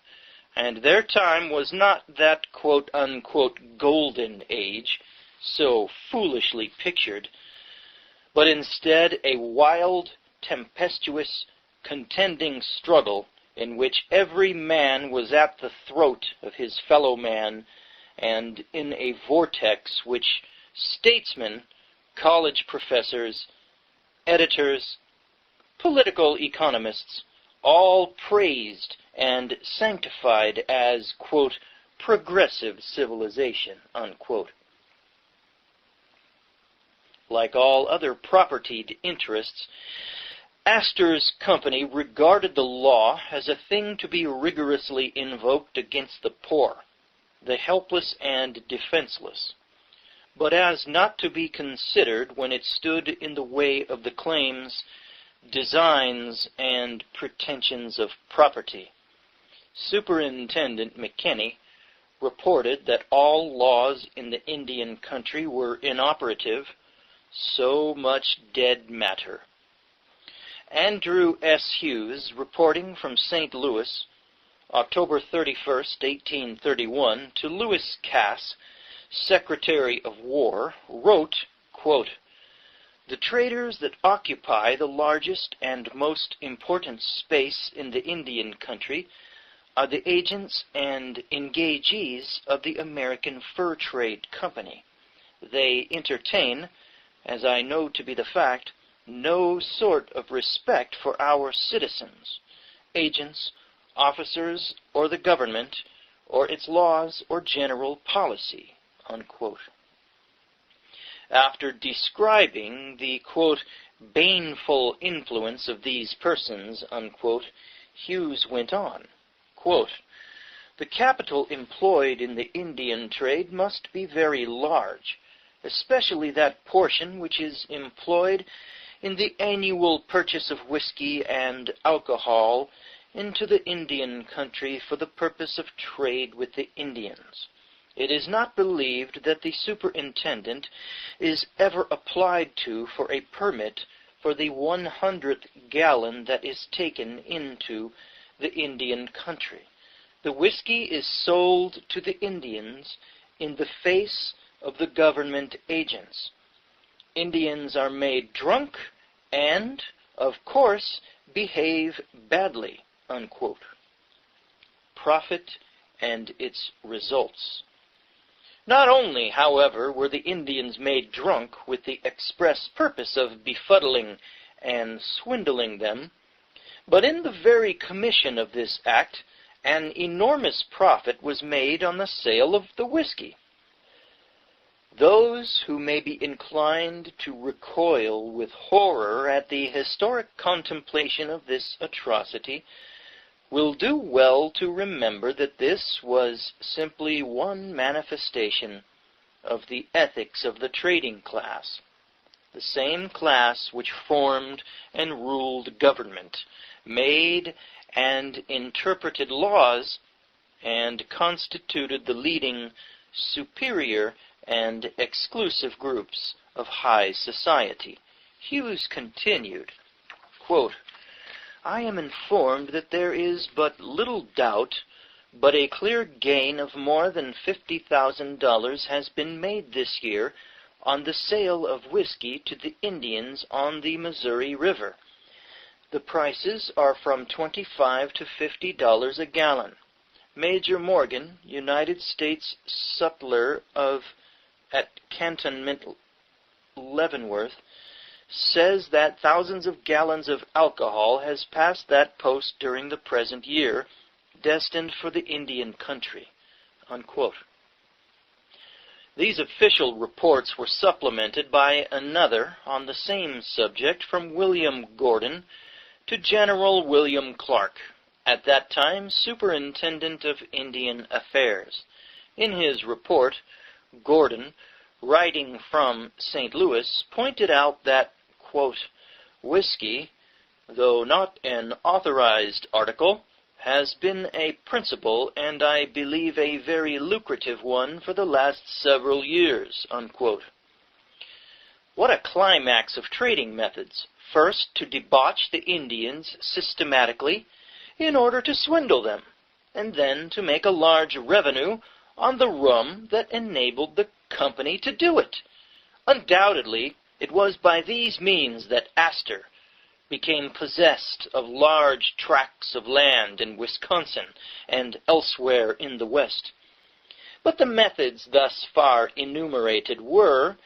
and their time was not that quote-unquote golden age, so foolishly pictured, but instead a wild, tempestuous, contending struggle in which every man was at the throat of his fellow man, and in a vortex which statesmen, college professors, editors, political economists, all praised and sanctified as, quote, progressive civilization, unquote. Like all other propertied interests, Astor's company regarded the law as a thing to be rigorously invoked against the poor, the helpless and defenseless, but as not to be considered when it stood in the way of the claims, designs, and pretensions of property. Superintendent McKinney reported that all laws in the Indian country were inoperative, so much dead matter. Andrew S. Hughes, reporting from St. Louis, October 31st, 1831, to Lewis Cass, Secretary of War, wrote, quote, "The traders that occupy the largest and most important space in the Indian country are the agents and engagees of the American Fur Trade Company. They entertain, as I know to be the fact, no sort of respect for our citizens, agents, officers, or the government, or its laws or general policy," unquote. After describing the, quote, baneful influence of these persons, unquote, Hughes went on, quote, "The capital employed in the Indian trade must be very large, especially that portion which is employed in the annual purchase of whiskey and alcohol into the Indian country for the purpose of trade with the Indians. It is not believed that the superintendent is ever applied to for a permit for the 100th gallon that is taken into the Indian country. The whiskey is sold to the Indians in the face of the government agents. Indians are made drunk and, of course, behave badly," unquote. Profit and its results. Not only, however, were the Indians made drunk with the express purpose of befuddling and swindling them, but in the very commission of this act, an enormous profit was made on the sale of the whiskey. Those who may be inclined to recoil with horror at the historic contemplation of this atrocity will do well to remember that this was simply one manifestation of the ethics of the trading class, the same class which formed and ruled government, made and interpreted laws, and constituted the leading, superior, and exclusive groups of high society. Hughes continued, quote, "I am informed that there is but little doubt but a clear gain of more than $50,000 has been made this year on the sale of whiskey to the Indians on the Missouri River. The prices are from $25 to $50 a gallon. Major Morgan, United States sutler at Cantonment, Leavenworth, says that thousands of gallons of alcohol has passed that post during the present year, destined for the Indian country," unquote. These official reports were supplemented by another on the same subject from William Gordon to General William Clark, at that time Superintendent of Indian Affairs. In his report, Gordon, writing from St. Louis, pointed out that, quote, "Whiskey, though not an authorized article, has been a principal and I believe a very lucrative one for the last several years," unquote. What a climax of trading methods. First, to debauch the Indians systematically in order to swindle them, and then to make a large revenue on the rum that enabled the company to do it. Undoubtedly, it was by these means that Astor became possessed of large tracts of land in Wisconsin and elsewhere in the West. But the methods thus far enumerated were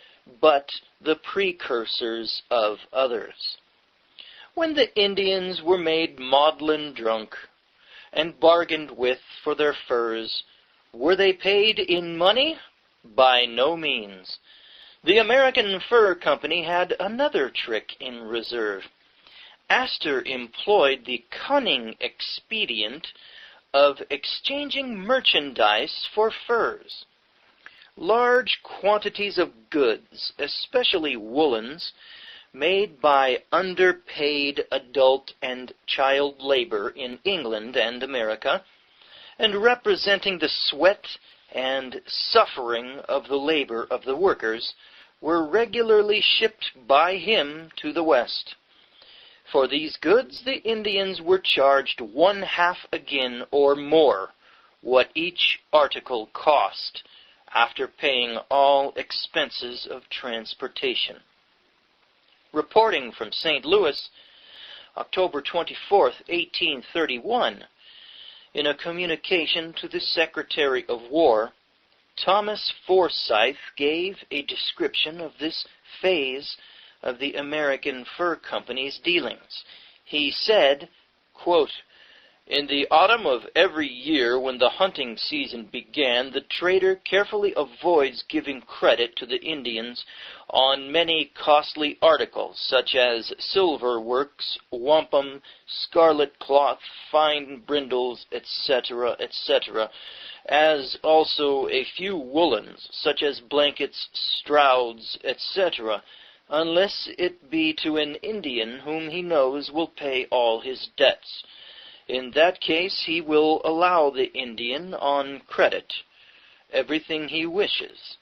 but the precursors of others. When the Indians were made maudlin drunk and bargained with for their furs, were they paid in money? By no means. The American Fur Company had another trick in reserve. Astor employed the cunning expedient of exchanging merchandise for furs. Large quantities of goods, especially woolens, made by underpaid adult and child labor in England and America, and representing the sweat and suffering of the labor of the workers, were regularly shipped by him to the West. For these goods the Indians were charged 1/2 again or more what each article cost, after paying all expenses of transportation. Reporting from St. Louis, October 24, 1831, in a communication to the Secretary of War, Thomas Forsyth gave a description of this phase of the American Fur Company's dealings. He said, quote, "In the autumn of every year, when the hunting season began, the trader carefully avoids giving credit to the Indians on many costly articles, such as silver works, wampum, scarlet cloth, fine brindles, etc., etc., as also a few woolens, such as blankets, strouds, etc., unless it be to an Indian whom he knows will pay all his debts. In that case he will allow the Indian on credit everything he wishes.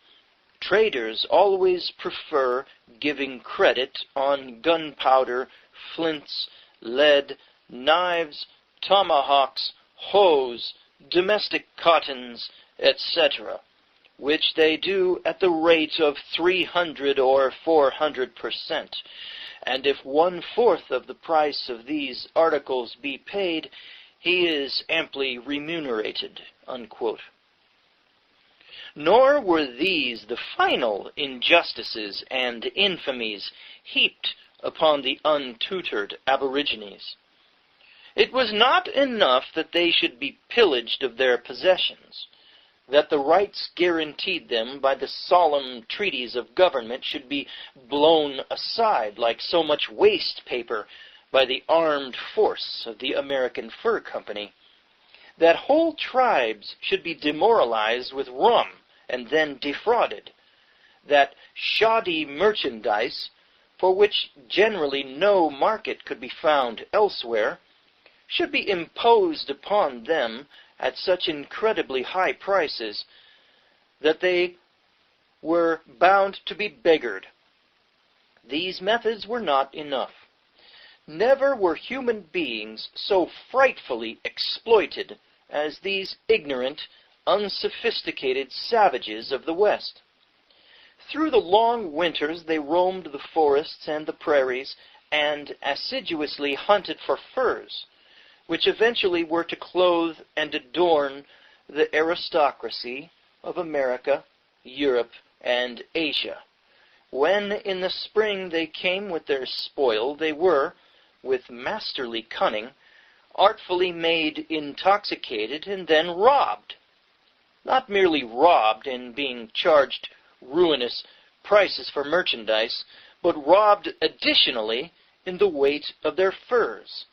Traders always prefer giving credit on gunpowder, flints, lead, knives, tomahawks, hoes, domestic cottons, etc., which they do at the rate of 300 or 400%, and if 1/4 of the price of these articles be paid, he is amply remunerated." Unquote. Nor were these the final injustices and infamies heaped upon the untutored aborigines. It was not enough that they should be pillaged of their possessions, that the rights guaranteed them by the solemn treaties of government should be blown aside like so much waste paper by the armed force of the American Fur Company, that whole tribes should be demoralized with rum and then defrauded, that shoddy merchandise, for which generally no market could be found elsewhere, should be imposed upon them at such incredibly high prices that they were bound to be beggared. These methods were not enough. Never were human beings so frightfully exploited as these ignorant, unsophisticated savages of the West. Through the long winters they roamed the forests and the prairies and assiduously hunted for furs, which eventually were to clothe and adorn the aristocracy of America, Europe, and Asia. When in the spring they came with their spoil, they were, with masterly cunning, artfully made intoxicated and then robbed. Not merely robbed in being charged ruinous prices for merchandise, but robbed additionally in the weight of their furs.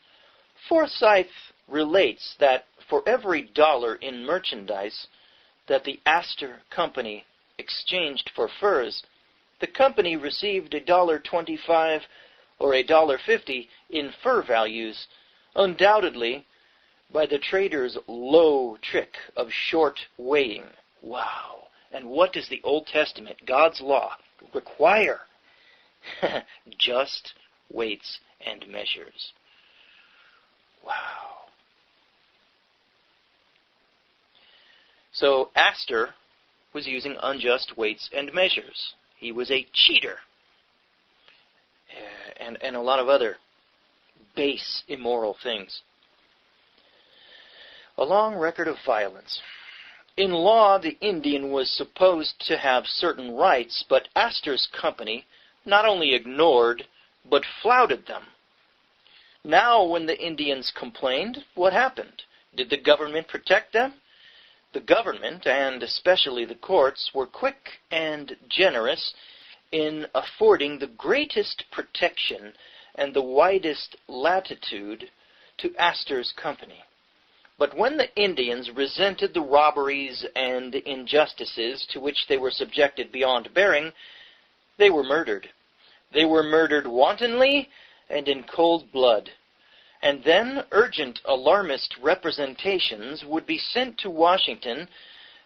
Forsyth relates that for every $1 in merchandise that the Astor Company exchanged for furs, the company received $1.25 or $1.50 in fur values, undoubtedly by the trader's low trick of short weighing. Wow! And what does the Old Testament, God's law, require? Just weights and measures. Wow. So Astor was using unjust weights and measures. He was a cheater. And a lot of other base, immoral things. A long record of violence. In law, the Indian was supposed to have certain rights, but Astor's company not only ignored, but flouted them. Now, when the Indians complained, what happened? Did the government protect them? The government, and especially the courts, were quick and generous in affording the greatest protection and the widest latitude to Astor's company. But when the Indians resented the robberies and injustices to which they were subjected beyond bearing, they were murdered. They were murdered wantonly and in cold blood. And then urgent alarmist representations would be sent to Washington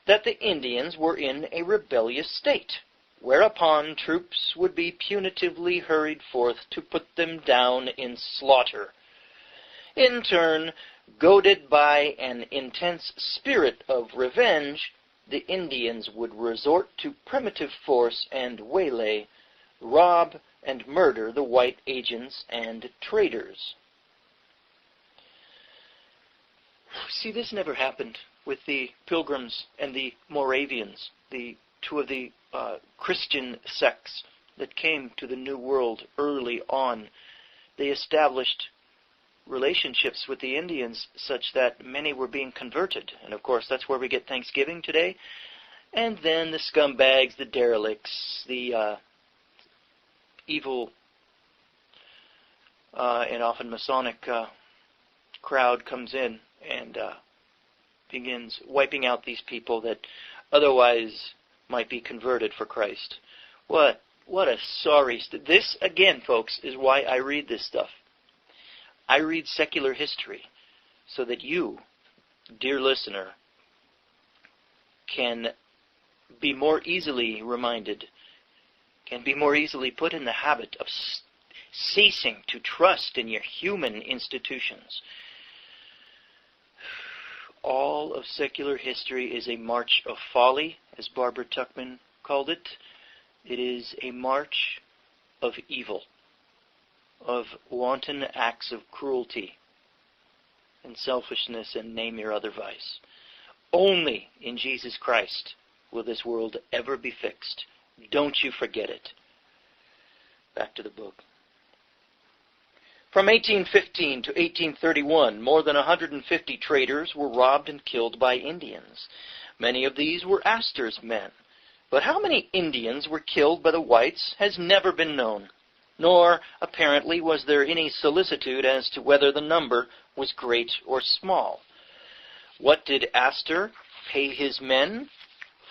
that the Indians were in a rebellious state, whereupon troops would be punitively hurried forth to put them down in slaughter. In turn, goaded by an intense spirit of revenge, the Indians would resort to primitive force and waylay, rob and murder the white agents and traders. See, this never happened with the Pilgrims and the Moravians, the two of the Christian sects that came to the New World early on. They established relationships with the Indians such that many were being converted. And of course, that's where we get Thanksgiving today. And then the scumbags, the derelicts, the evil and often Masonic crowd comes in and begins wiping out these people that otherwise might be converted for Christ. What a sorry... This, again, folks, is why I read this stuff. I read secular history so that you, dear listener, can be more easily reminded, can be more easily put in the habit of ceasing to trust in your human institutions. All of secular history is a march of folly, as Barbara Tuchman called it. It is a march of evil, of wanton acts of cruelty and selfishness, and name your other vice. Only in Jesus Christ will this world ever be fixed. Don't you forget it. Back to the book. From 1815 to 1831, more than 150 traders were robbed and killed by Indians. Many of these were Astor's men. But how many Indians were killed by the whites has never been known, nor, apparently, was there any solicitude as to whether the number was great or small. What did Astor pay his men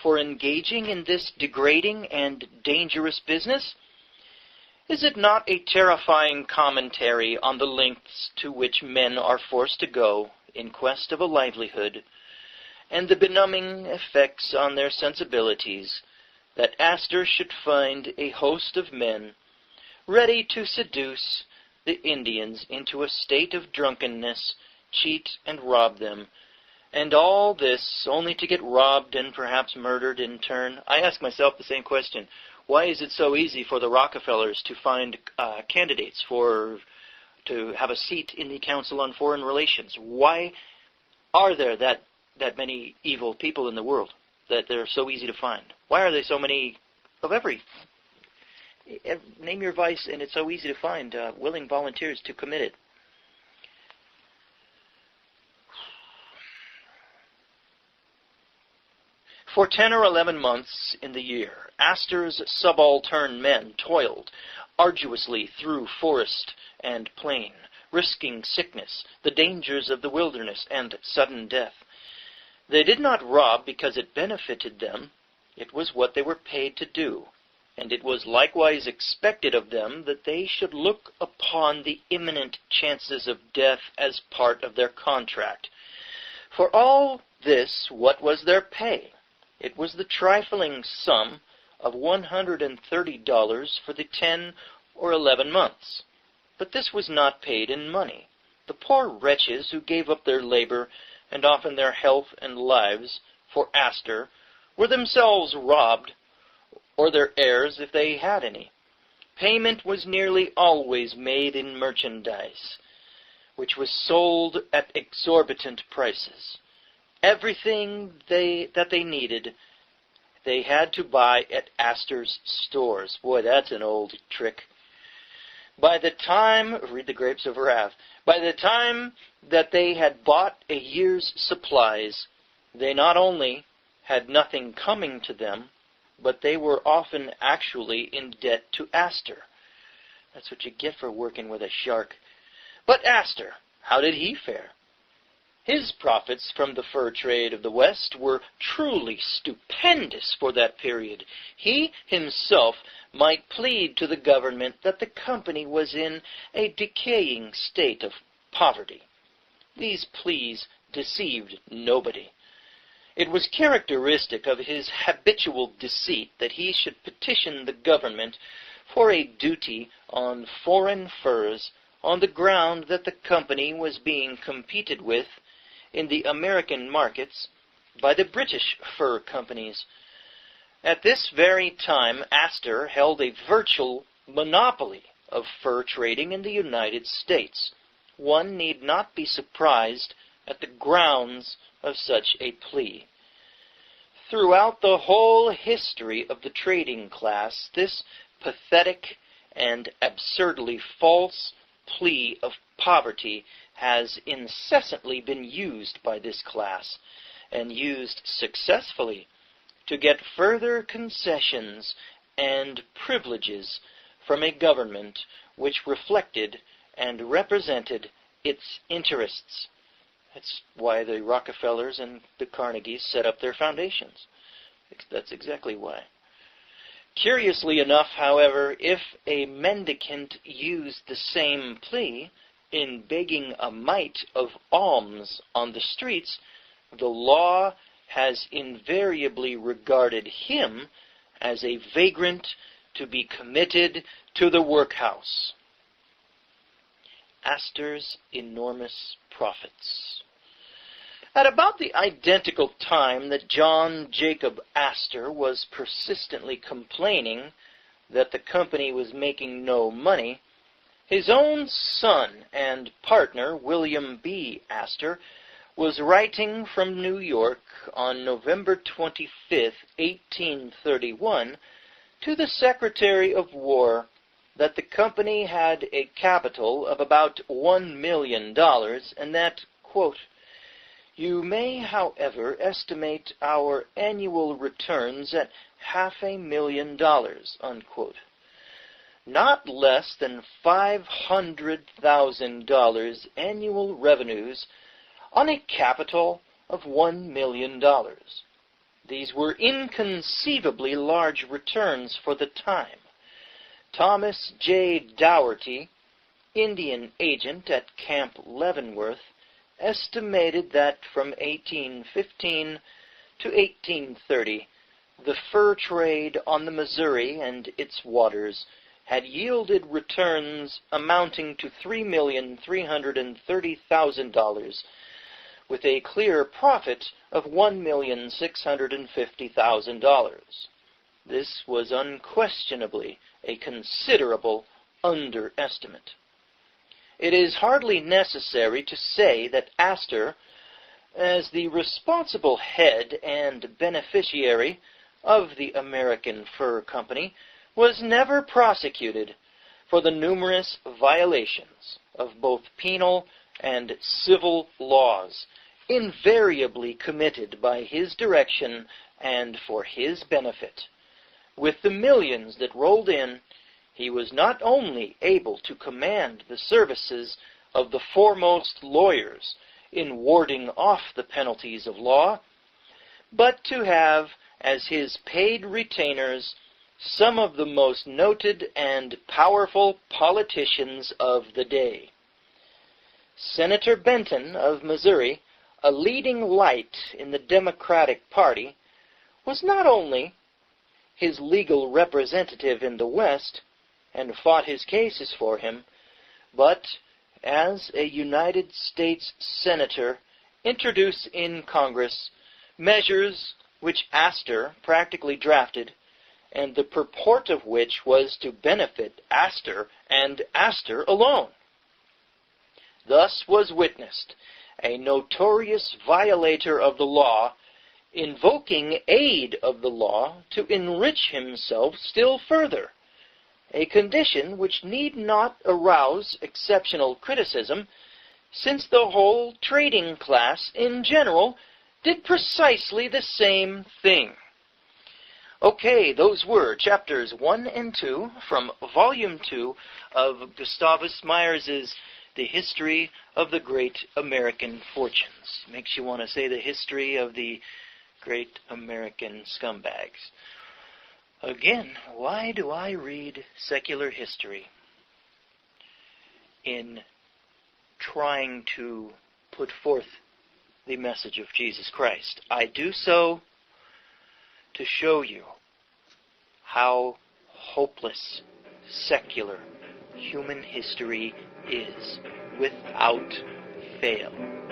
for engaging in this degrading and dangerous business? Is it not a terrifying commentary on the lengths to which men are forced to go in quest of a livelihood, and the benumbing effects on their sensibilities, that Astor should find a host of men ready to seduce the Indians into a state of drunkenness, cheat and rob them, and all this only to get robbed and perhaps murdered in turn? I ask myself the same question. Why is it so easy for the Rockefellers to find candidates to have a seat in the Council on Foreign Relations? Why are there that many evil people in the world, that they're so easy to find? Why are there so many of every? Name your vice, and it's so easy to find willing volunteers to commit it. For 10 or 11 months in the year, Astor's subaltern men toiled arduously through forest and plain, risking sickness, the dangers of the wilderness, and sudden death. They did not rob because it benefited them. It was what they were paid to do, and it was likewise expected of them that they should look upon the imminent chances of death as part of their contract. For all this, what was their pay? It was the trifling sum of $130 for the 10 or 11 months. But this was not paid in money. The poor wretches who gave up their labor and often their health and lives for Astor were themselves robbed, or their heirs if they had any. Payment was nearly always made in merchandise, which was sold at exorbitant prices. Everything that they needed, they had to buy at Astor's stores. Boy, that's an old trick. By the time, read The Grapes of Wrath, by the time that they had bought a year's supplies, they not only had nothing coming to them, but they were often actually in debt to Astor. That's what you get for working with a shark. But Astor, how did he fare? His profits from the fur trade of the West were truly stupendous for that period. He himself might plead to the government that the company was in a decaying state of poverty. These pleas deceived nobody. It was characteristic of his habitual deceit that he should petition the government for a duty on foreign furs on the ground that the company was being competed with in the American markets by the British fur companies. At this very time, Astor held a virtual monopoly of fur trading in the United States. One need not be surprised at the grounds of such a plea. Throughout the whole history of the trading class, this pathetic and absurdly false plea of poverty has incessantly been used by this class, and used successfully, to get further concessions and privileges from a government which reflected and represented its interests. That's why the Rockefellers and the Carnegies set up their foundations. That's exactly why. Curiously enough, however, if a mendicant used the same plea in begging a mite of alms on the streets, the law has invariably regarded him as a vagrant to be committed to the workhouse. Astor's enormous profits. At about the identical time that John Jacob Astor was persistently complaining that the company was making no money, his own son and partner, William B. Astor, was writing from New York on November 25, 1831, to the Secretary of War that the company had a capital of about $1 million, and that, quote, "You may, however, estimate our annual returns at $500,000, unquote. Not less than $500,000 annual revenues on a capital of $1 million. These were inconceivably large returns for the time. Thomas J. Dougherty, Indian agent at Camp Leavenworth, estimated that from 1815 to 1830, the fur trade on the Missouri and its waters had yielded returns amounting to $3,330,000, with a clear profit of $1,650,000. This was unquestionably a considerable underestimate. It is hardly necessary to say that Astor, as the responsible head and beneficiary of the American Fur Company, was never prosecuted for the numerous violations of both penal and civil laws invariably committed by his direction and for his benefit. With the millions that rolled in, he was not only able to command the services of the foremost lawyers in warding off the penalties of law, but to have as his paid retainers some of the most noted and powerful politicians of the day. Senator Benton of Missouri, a leading light in the Democratic Party, was not only his legal representative in the West, and fought his cases for him, but as a United States Senator introduced in Congress measures which Astor practically drafted, and the purport of which was to benefit Astor and Astor alone. Thus was witnessed a notorious violator of the law invoking aid of the law to enrich himself still further, a condition which need not arouse exceptional criticism, since the whole trading class in general did precisely the same thing. Okay, those were chapters 1 and 2 from Volume 2 of Gustavus Myers's The History of the Great American Fortunes. Makes you want to say the history of the great American scumbags. Again, why do I read secular history? In trying to put forth the message of Jesus Christ. I do so to show you how hopeless secular human history is without fail.